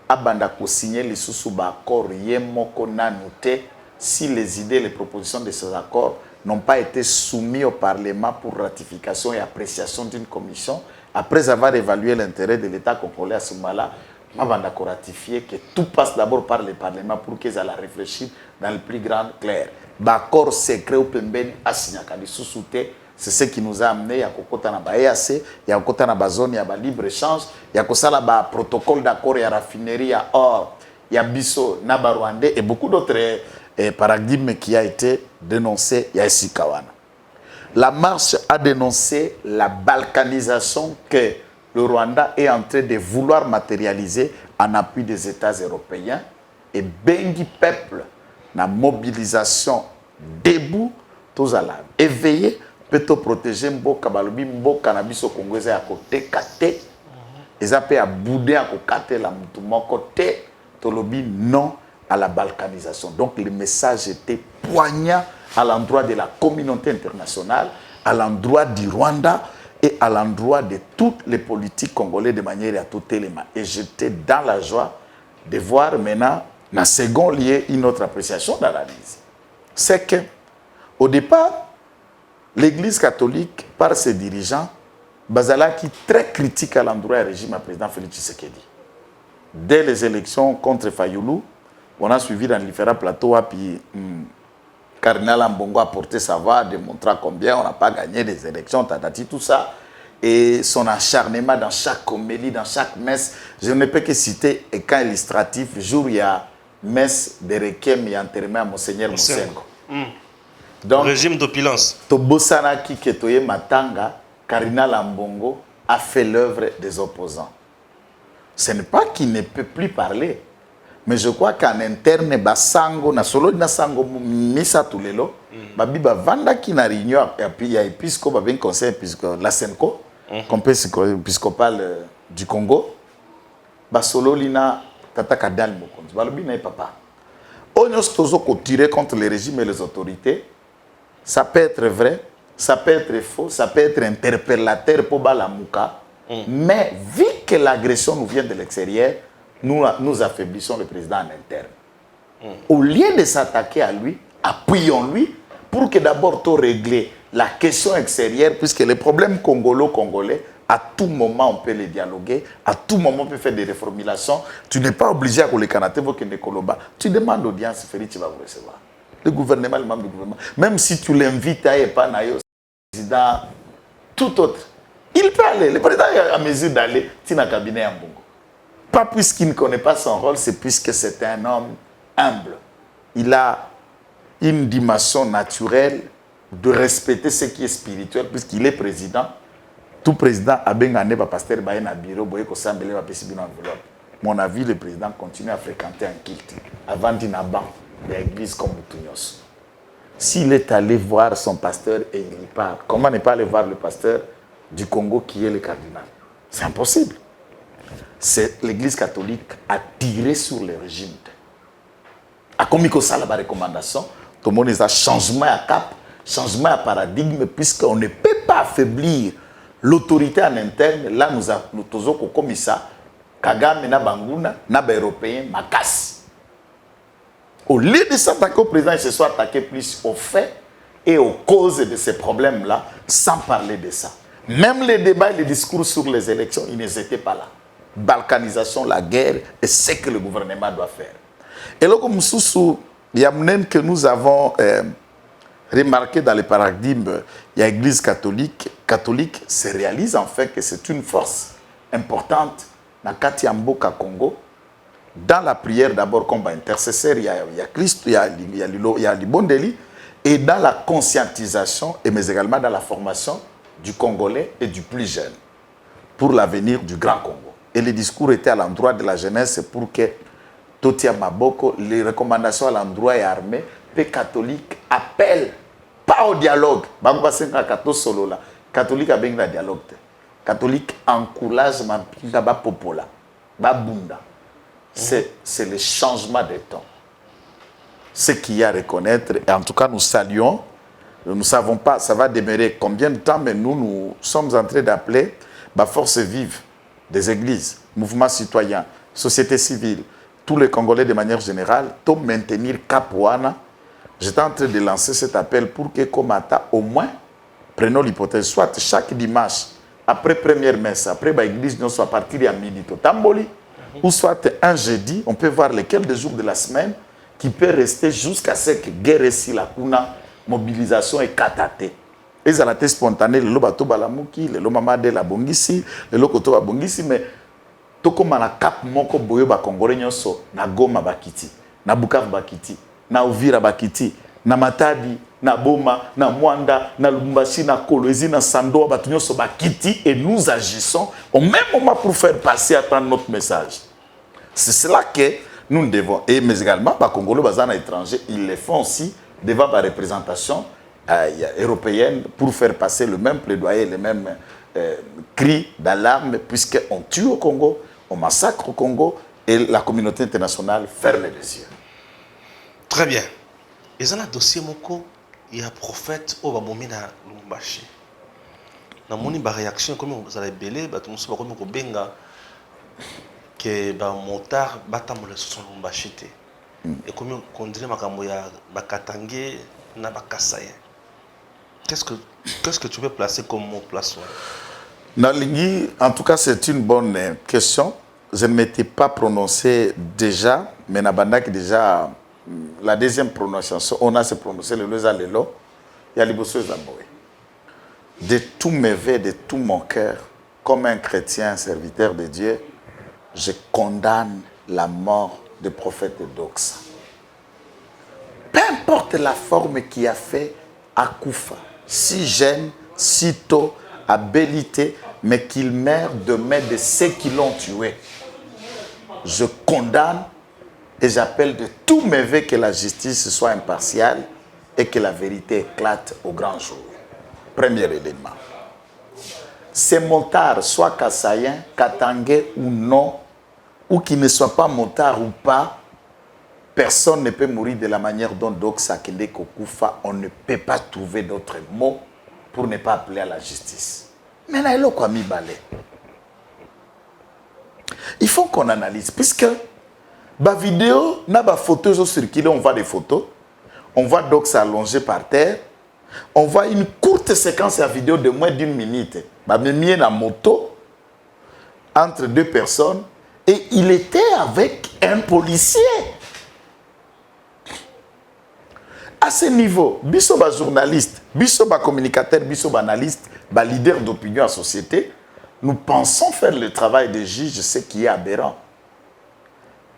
abanda ko signer les sous accords yemoko nanute si les idées, les propositions de ces accords n'ont pas été soumis au Parlement pour ratification et appréciation d'une commission, après avoir évalué l'intérêt de l'État congolais à ce moment-là, avant de ratifier que tout passe d'abord par le Parlement pour qu'ils aient à réfléchir dans le plus grand clair. L'accord secret au Pembeni à Signakadi sous-souté, c'est ce qui nous a amené à Kokota na EAC, il y a Kokota na zone, il y a libre-échange, il y a Kosala protocole d'accord, il y a raffinerie, il y a or, il y a Bisso, Naba Rwandais et beaucoup d'autres paradigmes qui a été dénoncé il y a ici Kawana. La marche a dénoncé la balkanisation que le Rwanda est en train de vouloir matérialiser en appui des États européens et bengi peuple la mobilisation debout tous à la éveillé peut protéger mboka balobi mboka na biso congolais à côté kate et après à bouder à côté la mutu moko te tolobi non à la balkanisation. Donc le message était poignant à l'endroit de la communauté internationale, à l'endroit du Rwanda et à l'endroit de toutes les politiques congolais de manière à tout élément. Et j'étais dans la joie de voir maintenant, dans le second lieu, une autre appréciation d'analyse. C'est que, au départ, l'Église catholique, par ses dirigeants, Bazala qui très critique à l'endroit du régime du président Félix Tshisekedi. Dès les élections contre Fayoulou, on a suivi dans différents plateaux, puis Cardinal Ambongo a porté sa voix, a démontré combien on n'a pas gagné des élections, tatati, tout ça. Et son acharnement dans chaque homélie, dans chaque messe, je ne peux que citer un cas illustratif. Le jour où il y a messe de requiem et enterrement à Monseigneur Moussengo. Donc, régime d'opulence. Tobosanaki Ketoye Matanga, Cardinal Ambongo a fait l'œuvre des opposants. Ce n'est pas qu'il ne peut plus parler. Mais je crois qu'en interne, basango na solo na sango misa tulelo, babi ba vanda ki na réunion il y a épiscope ben conseil épiscopal la Senko, complexe épiscopal du Congo, ba solo lina tata kadal mokonzi. Balobi na papa. Onyos tozo ko tirer contre le régime et les autorités, ça peut être vrai, ça peut être faux, ça peut être interpellateur pour balamuka, mais vu que l'agression nous vient de l'extérieur, nous affaiblissons le président en interne. Au lieu de s'attaquer à lui, appuyons-lui pour que d'abord tu régler la question extérieure, puisque les problèmes congolais, à tout moment on peut les dialoguer, à tout moment on peut faire des reformulations. Tu n'es pas obligé à les canadiens pour que Nekoloba. Tu demandes l'audience, Félix, tu vas vous recevoir. Le gouvernement, le membre du gouvernement, même si tu l'invites à Epanayo, président, tout autre, il peut aller. Le président est à mesure d'aller, tu n'as cabinet en Bongo. Pas puisqu'il ne connaît pas son rôle, c'est puisque c'est un homme humble. Il a une dimension naturelle de respecter ce qui est spirituel, puisqu'il est président. Tout président a bien gagné par pasteur Bayena bureau, boye ko sambele va pesi bino enveloppe. Mon avis, le président continue à fréquenter un culte avant d'inaban l'église comme Boutounos. S'il est allé voir son pasteur et il y part, comment ne pas aller voir le pasteur du Congo qui est le cardinal? C'est impossible. C'est l'église catholique a tiré sur le régime. A comme il ça la recommandation, tout le monde a changement à cap, changement à paradigme, puisqu'on ne peut pas affaiblir l'autorité en interne. Là, nous avons comme ça, Kagame na Banguna, na ba européen, Makassi. Au lieu de s'attaquer au président, il se soit attaqué plus aux faits et aux causes de ces problèmes-là, sans parler de ça. Même les débats et les discours sur les élections, ils n'étaient pas là. Balkanisation, la guerre, et ce que le gouvernement doit faire. Et là, comme Moussoussou, il y a que nous avons remarqué dans les paradigmes, il y a l'Église catholique se réalise en fait que c'est une force importante dans Katiamboka Congo. Dans la prière d'abord comme intercesseur, il y a Christ, il y a Libondeli, et dans la conscientisation, mais également dans la formation du Congolais et du plus jeune, pour l'avenir du Grand Congo. Et les discours étaient à l'endroit de la jeunesse pour que Totia Maboko, les recommandations à l'endroit et armée, les catholiques appellent, pas au dialogue. Catholique a bien le dialogue. Catholique encourage ma popola, babunda. C'est le changement des temps. Ce qu'il y a à reconnaître, et en tout cas nous saluons, nous ne savons pas, ça va demeurer combien de temps, mais nous sommes en train d'appeler la force vive des églises, mouvements citoyens, société civile, tous les Congolais de manière générale, pour maintenir Capouana. J'étais en train de lancer cet appel pour que Komata, au moins, prenons l'hypothèse, soit chaque dimanche, après première messe, après l'église, nous soit à partir de midi, au Tamboli, ou soit un jeudi, on peut voir lesquels des jours de la semaine qui peut rester jusqu'à ce que guerre ici la kuna mobilisation est kataté. Et ça la tête spontanée, le lobato balamuki, le lomamade la bongisi, le lokoto ba bongisi, mais to comme na cap moko boyo ba congolais nyonso na Goma bakiti, na Bukavu bakiti, na Uvira bakiti, na Matadi, na Boma, na Mwanda, na Lubumbashi, na Kolwezi, na Sandoa, batunyoso bakiti, et nous agissons au même moment pour faire passer à notre message. C'est cela que nous devons. Et mais également, les Congolais basés à l'étranger, ils le font aussi devant la représentation européenne pour faire passer le même plaidoyer, les mêmes cris d'alarme, puisqu'on tue au Congo, on massacre au Congo, et la communauté internationale ferme les yeux. Très bien. Et dans le dossier moko, il y a un prophète au Babomi na Lubumbashi. Dans mon réaction, comme vous allez belé, tout le monde va comme benga que ba motard batamole sur Lubumbashi. Et comme on dirait makambo ya bakatangé na bakasaye. Qu'est-ce que tu veux placer comme mot place? En tout cas, c'est une bonne question. Je ne m'étais pas prononcé déjà, mais Nabandak déjà la deuxième prononciation, on a se prononcé le Leza Lelo, il y a les Bosseux Zamboé. De tous mes vœux, de tout mon cœur, comme un chrétien, un serviteur de Dieu, je condamne la mort du prophète Doxa. Peu importe la forme qui a fait Akoufa, si jeune, si tôt, à Bélité, mais qu'il meurt de main de ceux qui l'ont tué. Je condamne et j'appelle de tous mes vœux que la justice soit impartiale et que la vérité éclate au grand jour. Premier élément. Ces motards, soit kassaïens, katangais ou non, ou qui ne soient pas motards ou pas, personne ne peut mourir de la manière dont Doxa Kende Kokufa. On ne peut pas trouver d'autres mots pour ne pas appeler à la justice. Mais là, il y a quoi mi balai. Il faut qu'on analyse, puisque la vidéo, la photo sont circulées, on voit des photos, on voit Dox allongé par terre, on voit une courte séquence à vidéo de moins d'1 minute. Mis la moto entre deux personnes et il était avec un policier. À ce niveau, biso ba journaliste, biso ba communicateur, biso ba analyste, ba leader d'opinion à société, nous pensons faire le travail des juges, ce qui est aberrant.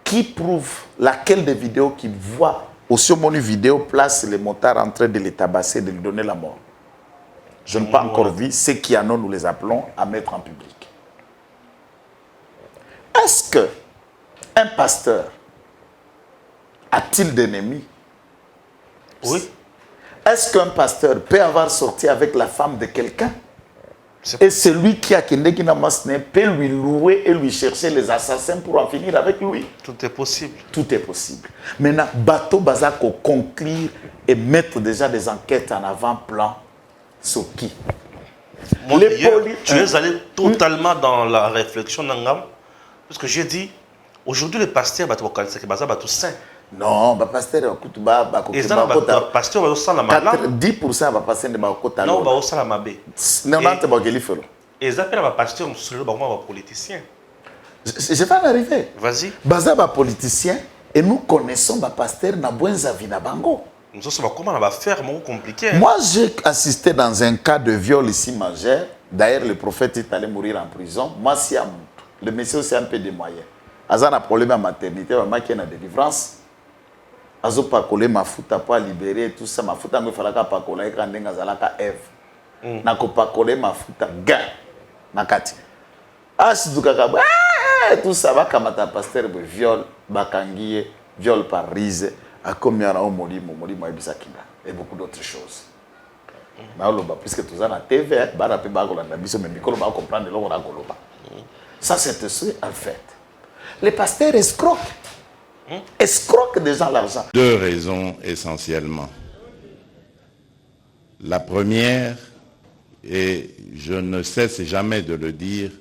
Qui prouve laquelle des vidéos qui voit au sur mon vidéo place les motards en train de les tabasser, de lui donner la mort. Je n'ai pas encore vu ceux qui en ont, nous les appelons à mettre en public. Est-ce que un pasteur a-t-il d'ennemis? Oui. Est-ce qu'un pasteur peut avoir sorti avec la femme de quelqu'un? Et celui qui a Kendekinamasne peut lui louer et lui chercher les assassins pour en finir avec lui? Tout est possible. Tout est possible. Maintenant, Bateau Bazako conclure et mettre déjà des enquêtes en avant-plan sur qui? Tu es allé totalement dans la réflexion d'Angam. Parce que j'ai dit, aujourd'hui, les pasteurs, c'est que Baza Batou saint. Non, les pasteurs, les pasteurs, ils sont la malade. 10% va passer de Bakota. Non, ils sont la mabé. Non, non, c'est pas qu'il faut. Et ils appellent les pasteurs, c'est le politicien. Je vais en arriver. Vas-y. Baza ba politicien et nous connaissons les pasteurs na Bwenza Vina Bango. Nous savons comment on va faire, c'est compliqué. Moi, j'ai assisté dans un cas de viol ici majeur. D'ailleurs, le prophète est allé mourir en prison. Moi, si le monsieur aussi a un peu de moyens. Azan a un problème à maternité, maman qui a une délivrance. Azo pas coller ma fouta pas libérer tout ça, ma fouta me fera pas coller quand on a la Eve. Na ko pas coller ma fouta ga nakati. Ah si tout ça va comme ta pasteur de viol, bakangié, viol par rise, a combien on moli bisakinga et beaucoup d'autres choses. Puisque tout ça na TV, ba rapé ba ko la biso mais micro ba comprendre le on a goloba. Ça c'est ce en fait. Les pasteurs escroquent. Escroquent des gens l'argent. Deux raisons essentiellement. La première, et je ne cesse jamais de le dire,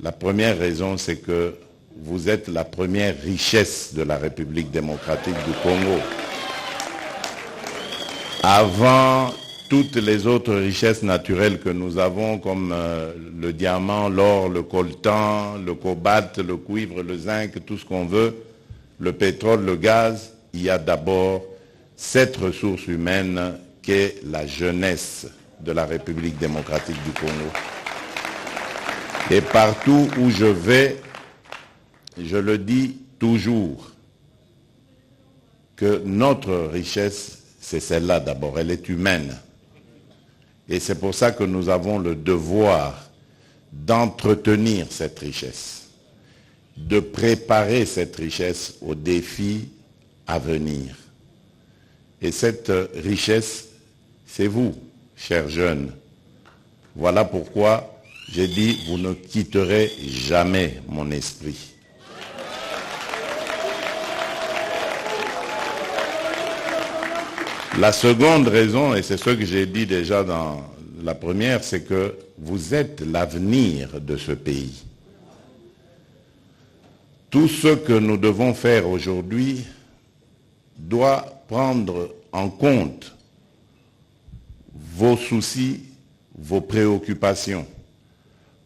la première raison c'est que vous êtes la première richesse de la République démocratique du Congo. Avant toutes les autres richesses naturelles que nous avons, comme le diamant, l'or, le coltan, le cobalt, le cuivre, le zinc, tout ce qu'on veut, le pétrole, le gaz, il y a d'abord cette ressource humaine qu'est la jeunesse de la République démocratique du Congo. Et partout où je vais, je le dis toujours, que notre richesse, c'est celle-là d'abord, elle est humaine. Et c'est pour ça que nous avons le devoir d'entretenir cette richesse, de préparer cette richesse aux défis à venir. Et cette richesse, c'est vous, chers jeunes. Voilà pourquoi j'ai dit, vous ne quitterez jamais mon esprit. La seconde raison, et c'est ce que j'ai dit déjà dans la première, c'est que vous êtes l'avenir de ce pays. Tout ce que nous devons faire aujourd'hui doit prendre en compte vos soucis, vos préoccupations.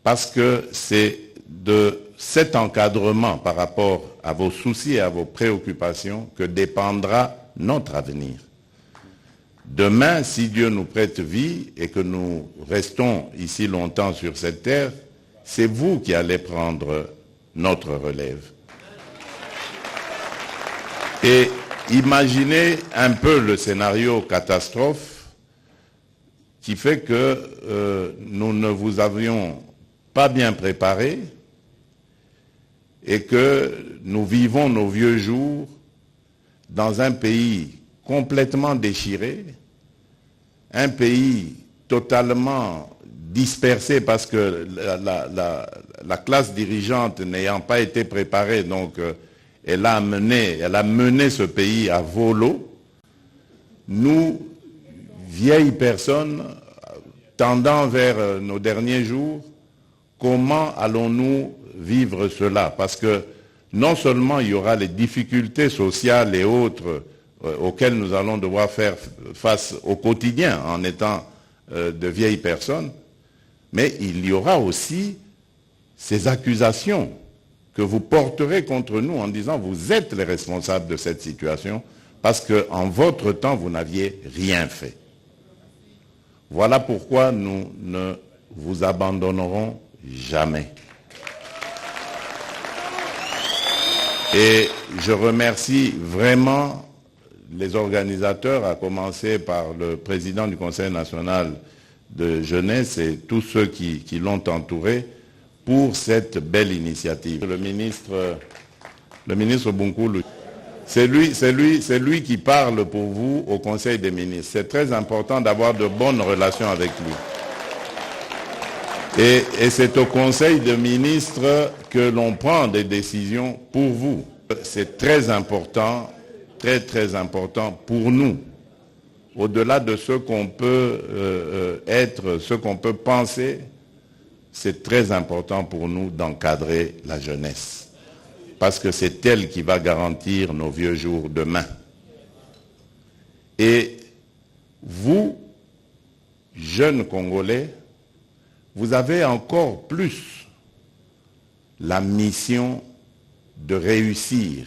Parce que c'est de cet encadrement par rapport à vos soucis et à vos préoccupations que dépendra notre avenir. Demain, si Dieu nous prête vie et que nous restons ici longtemps sur cette terre, c'est vous qui allez prendre notre relève. Et imaginez un peu le scénario catastrophe qui fait que nous ne vous avions pas bien préparé et que nous vivons nos vieux jours dans un pays complètement déchiré, un pays totalement dispersé parce que la classe dirigeante n'ayant pas été préparée, donc elle a mené ce pays à volo. Nous, vieilles personnes, tendant vers nos derniers jours, comment allons-nous vivre cela, parce que non seulement il y aura les difficultés sociales et autres auxquelles nous allons devoir faire face au quotidien en étant de vieilles personnes, mais il y aura aussi ces accusations que vous porterez contre nous en disant vous êtes les responsables de cette situation parce qu'en votre temps vous n'aviez rien fait. Voilà pourquoi nous ne vous abandonnerons jamais. Et je remercie vraiment les organisateurs, à commencer par le président du Conseil national de jeunesse et tous ceux qui l'ont entouré pour cette belle initiative. Le ministre Bunkoulou, c'est lui qui parle pour vous au Conseil des ministres. C'est très important d'avoir de bonnes relations avec lui. Et c'est au Conseil des ministres que l'on prend des décisions pour vous. C'est très important, très très important pour nous. Au-delà de ce qu'on peut être, ce qu'on peut penser, c'est très important pour nous d'encadrer la jeunesse. Parce que c'est elle qui va garantir nos vieux jours demain. Et vous, jeunes Congolais, vous avez encore plus la mission de réussir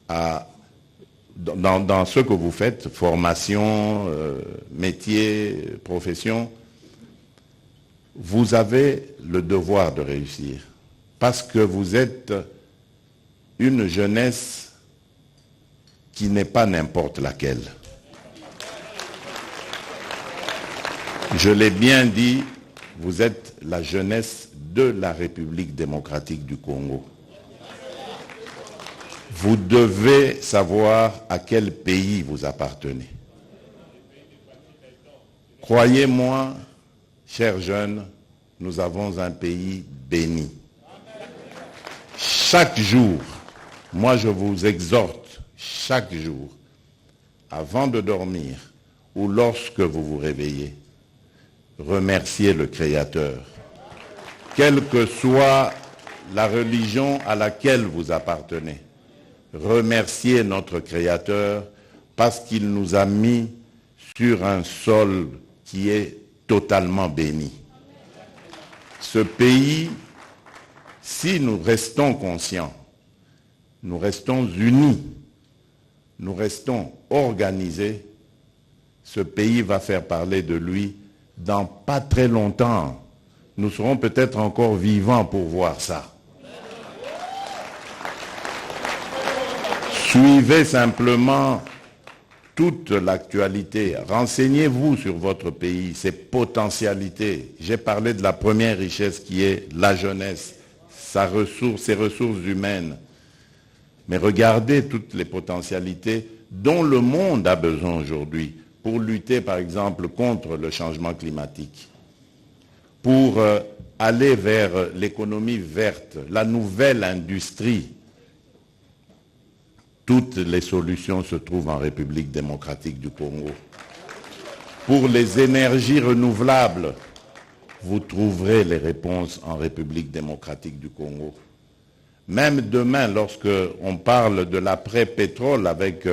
dans ce que vous faites, formation, métier, profession. Vous avez le devoir de réussir parce que vous êtes une jeunesse qui n'est pas n'importe laquelle. Je l'ai bien dit, vous êtes la jeunesse de la République démocratique du Congo. Vous devez savoir à quel pays vous appartenez. Croyez-moi, chers jeunes, nous avons un pays béni. Chaque jour, moi je vous exhorte, chaque jour, avant de dormir ou lorsque vous vous réveillez, remerciez le Créateur. Quelle que soit la religion à laquelle vous appartenez, remerciez notre Créateur parce qu'il nous a mis sur un sol qui est totalement béni. Ce pays, si nous restons conscients, nous restons unis, nous restons organisés, ce pays va faire parler de lui dans pas très longtemps. Nous serons peut-être encore vivants pour voir ça. Suivez simplement toute l'actualité. Renseignez-vous sur votre pays, ses potentialités. J'ai parlé de la première richesse qui est la jeunesse, ses ressources humaines. Mais regardez toutes les potentialités dont le monde a besoin aujourd'hui pour lutter, par exemple, contre le changement climatique, pour aller vers l'économie verte, la nouvelle industrie. Toutes les solutions se trouvent en République démocratique du Congo. Pour les énergies renouvelables, vous trouverez les réponses en République démocratique du Congo. Même demain, lorsque on parle de l'après-pétrole avec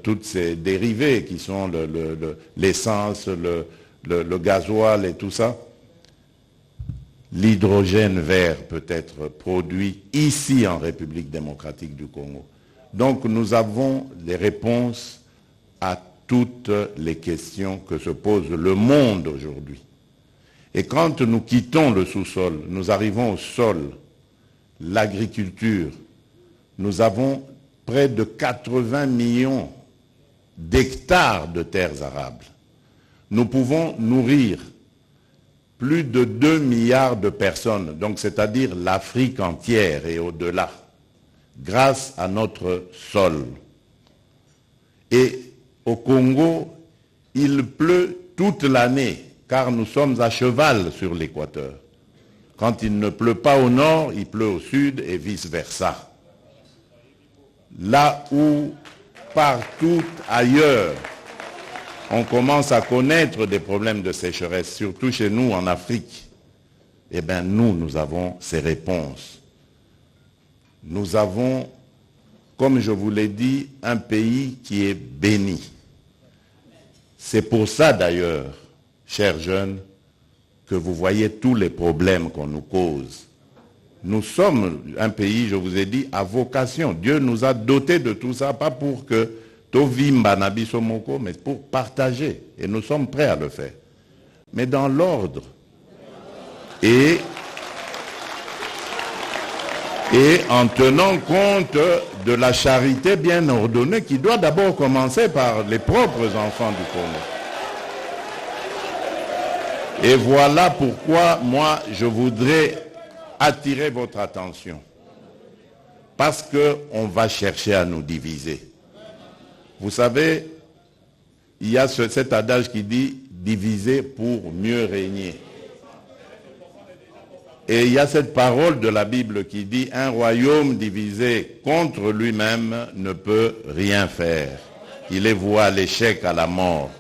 toutes ces dérivés qui sont l'essence, le gasoil et tout ça, l'hydrogène vert peut être produit ici en République démocratique du Congo. Donc nous avons les réponses à toutes les questions que se pose le monde aujourd'hui. Et quand nous quittons le sous-sol, nous arrivons au sol, l'agriculture, nous avons près de 80 millions d'hectares de terres arables. Nous pouvons nourrir plus de 2 milliards de personnes, donc c'est-à-dire l'Afrique entière et au-delà, grâce à notre sol. Et au Congo, il pleut toute l'année, car nous sommes à cheval sur l'équateur. Quand il ne pleut pas au nord, il pleut au sud et vice-versa. Là où, partout ailleurs, on commence à connaître des problèmes de sécheresse, surtout chez nous en Afrique. Eh bien, nous avons ces réponses. Nous avons, comme je vous l'ai dit, un pays qui est béni. C'est pour ça d'ailleurs, chers jeunes, que vous voyez tous les problèmes qu'on nous cause. Nous sommes un pays, je vous ai dit, à vocation. Dieu nous a dotés de tout ça, pas pour que Tovimba Nabisomoko, mais pour partager. Et nous sommes prêts à le faire. Mais dans l'ordre. Et en tenant compte de la charité bien ordonnée qui doit d'abord commencer par les propres enfants du Congo. Et voilà pourquoi moi je voudrais attirer votre attention. Parce qu'on va chercher à nous diviser. Vous savez, il y a cet adage qui dit diviser pour mieux régner. Et il y a cette parole de la Bible qui dit un royaume divisé contre lui-même ne peut rien faire. Il est voué à l'échec, à la mort.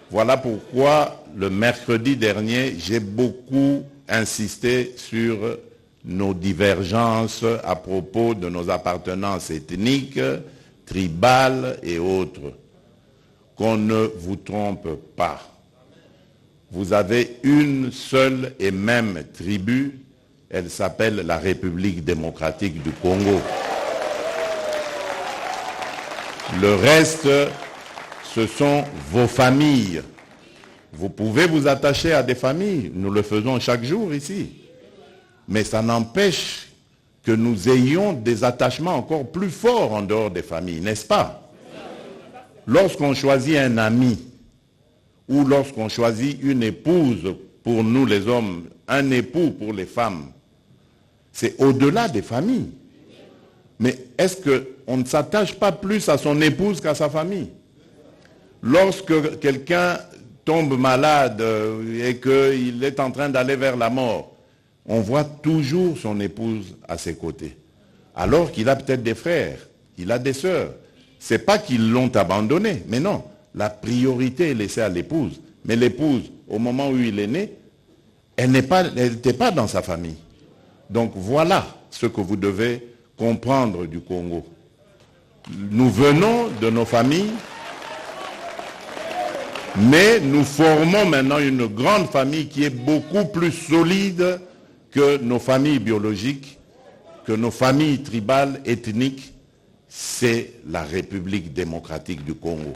Voilà pourquoi le mercredi dernier, j'ai beaucoup insisté sur nos divergences à propos de nos appartenances ethniques, tribales et autres. Qu'on ne vous trompe pas. Vous avez une seule et même tribu, elle s'appelle la République démocratique du Congo. Le reste, ce sont vos familles. Vous pouvez vous attacher à des familles, nous le faisons chaque jour ici. Mais ça n'empêche que nous ayons des attachements encore plus forts en dehors des familles, n'est-ce pas? Lorsqu'on choisit un ami, ou lorsqu'on choisit une épouse pour nous les hommes, un époux pour les femmes, c'est au-delà des familles. Mais est-ce qu'on ne s'attache pas plus à son épouse qu'à sa famille? Lorsque quelqu'un tombe malade et qu'il est en train d'aller vers la mort, on voit toujours son épouse à ses côtés. Alors qu'il a peut-être des frères, il a des sœurs. Ce n'est pas qu'ils l'ont abandonné, mais non. La priorité est laissée à l'épouse. Mais l'épouse, au moment où il est né, elle n'était pas dans sa famille. Donc voilà ce que vous devez comprendre du Congo. Nous venons de nos familles, mais nous formons maintenant une grande famille qui est beaucoup plus solide que nos familles biologiques, que nos familles tribales, ethniques. C'est la République démocratique du Congo.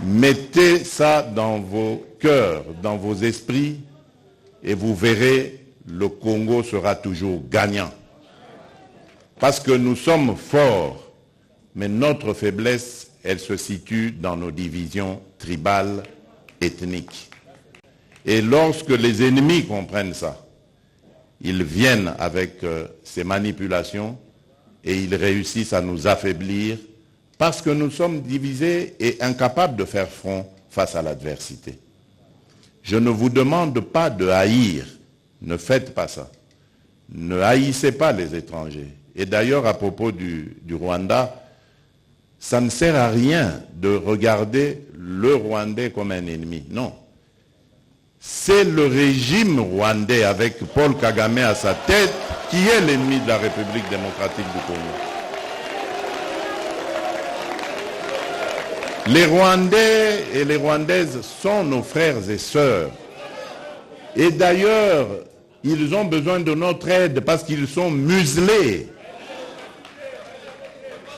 Mettez ça dans vos cœurs, dans vos esprits, et vous verrez, le Congo sera toujours gagnant. Parce que nous sommes forts, mais notre faiblesse, elle se situe dans nos divisions tribales, ethniques. Et lorsque les ennemis comprennent ça, ils viennent avec ces manipulations et ils réussissent à nous affaiblir parce que nous sommes divisés et incapables de faire front face à l'adversité. Je ne vous demande pas de haïr, ne faites pas ça. Ne haïssez pas les étrangers. Et d'ailleurs, à propos du Rwanda, ça ne sert à rien de regarder le Rwandais comme un ennemi. Non. C'est le régime rwandais avec Paul Kagame à sa tête qui est l'ennemi de la République démocratique du Congo. Les Rwandais et les Rwandaises sont nos frères et sœurs. Et d'ailleurs, ils ont besoin de notre aide parce qu'ils sont muselés.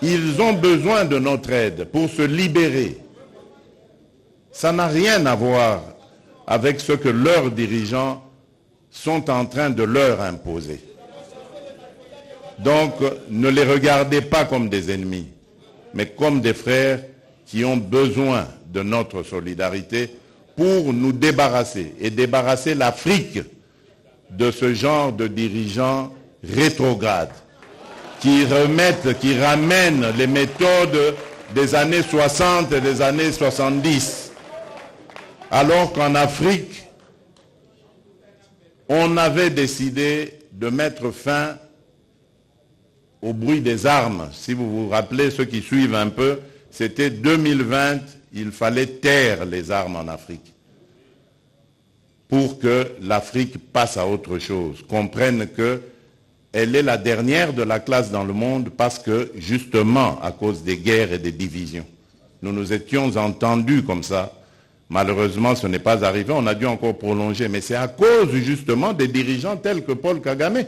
Ils ont besoin de notre aide pour se libérer. Ça n'a rien à voir avec ce que leurs dirigeants sont en train de leur imposer. Donc, ne les regardez pas comme des ennemis, mais comme des frères qui ont besoin de notre solidarité pour nous débarrasser et débarrasser l'Afrique de ce genre de dirigeants rétrogrades qui ramènent les méthodes des années 60 et des années 70. Alors qu'en Afrique, on avait décidé de mettre fin au bruit des armes. Si vous vous rappelez, ceux qui suivent un peu, c'était 2020, il fallait taire les armes en Afrique. pour que l'Afrique passe à autre chose, comprenne qu'elle est la dernière de la classe dans le monde parce que, justement, à cause des guerres et des divisions, nous nous étions entendus comme ça. Malheureusement, ce n'est pas arrivé, on a dû encore prolonger, mais c'est à cause, justement, des dirigeants tels que Paul Kagame.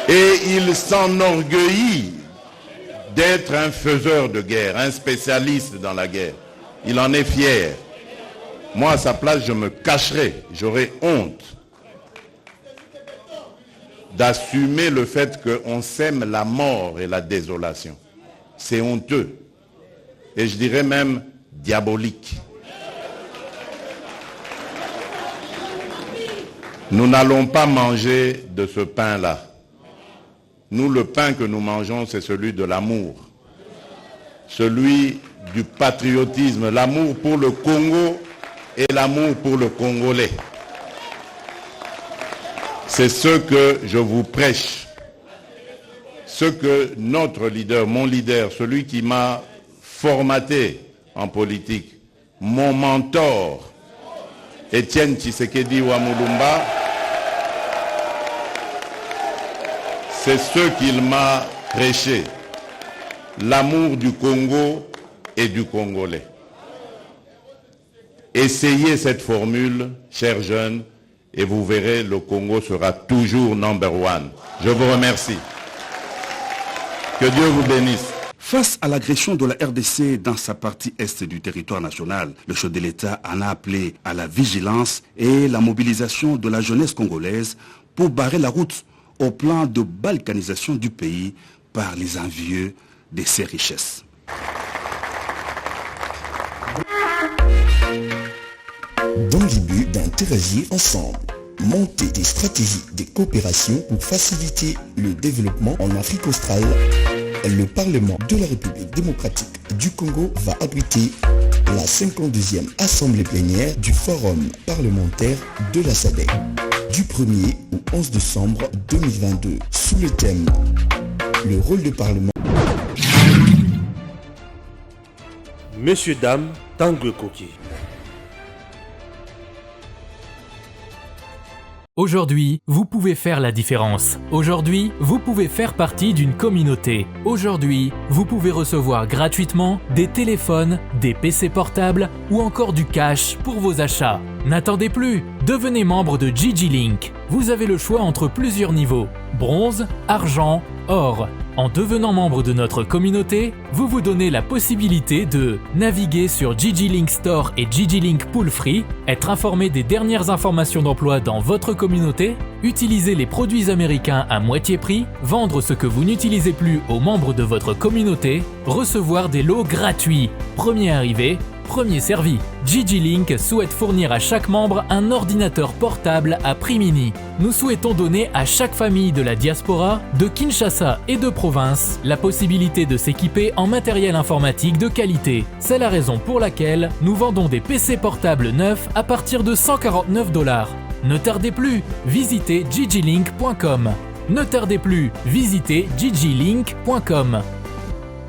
Et il s'enorgueillit d'être un faiseur de guerre, un spécialiste dans la guerre. Il en est fier. Moi, à sa place, je me cacherais, j'aurais honte d'assumer le fait qu'on sème la mort et la désolation. C'est honteux. Et je dirais même diabolique. Nous n'allons pas manger de ce pain-là. Nous, le pain que nous mangeons, c'est celui de l'amour. Celui du patriotisme, l'amour pour le Congo et l'amour pour le Congolais. C'est ce que je vous prêche. Ce que notre leader, mon leader, celui qui m'a formaté en politique, mon mentor, Étienne Tshisekedi Wamulumba, c'est ce qu'il m'a prêché. L'amour du Congo et du Congolais. Essayez cette formule, chers jeunes, et vous verrez, le Congo sera toujours number one. Je vous remercie. Que Dieu vous bénisse. Face à l'agression de la RDC dans sa partie est du territoire national, le chef de l'État en a appelé à la vigilance et la mobilisation de la jeunesse congolaise pour barrer la route au plan de balkanisation du pays par les envieux de ses richesses. Dans l'idée d'interagir ensemble, monter des stratégies de coopération pour faciliter le développement en Afrique australe, le Parlement de la République démocratique du Congo va abriter la 52e assemblée plénière du Forum parlementaire de la SADC du 1er au 11 décembre 2022 sous le thème « Le rôle du Parlement ». Messieurs, dames, Tanguy Koki. Aujourd'hui, vous pouvez faire la différence. Aujourd'hui, vous pouvez faire partie d'une communauté. Aujourd'hui, vous pouvez recevoir gratuitement des téléphones, des PC portables ou encore du cash pour vos achats. N'attendez plus, devenez membre de GG Link. Vous avez le choix entre plusieurs niveaux, bronze, argent, or. En devenant membre de notre communauté, vous vous donnez la possibilité de naviguer sur GG Link Store et GG Link Pool Free, être informé des dernières informations d'emploi dans votre communauté, utiliser les produits américains à moitié prix, vendre ce que vous n'utilisez plus aux membres de votre communauté, recevoir des lots gratuits. Premier arrivé, premier servi. GG Link souhaite fournir à chaque membre un ordinateur portable à prix mini. Nous souhaitons donner à chaque famille de la diaspora, de Kinshasa et de province, la possibilité de s'équiper en matériel informatique de qualité. C'est la raison pour laquelle nous vendons des PC portables neufs à partir de 149 $. Ne tardez plus, visitez gglink.com. Ne tardez plus, visitez gglink.com.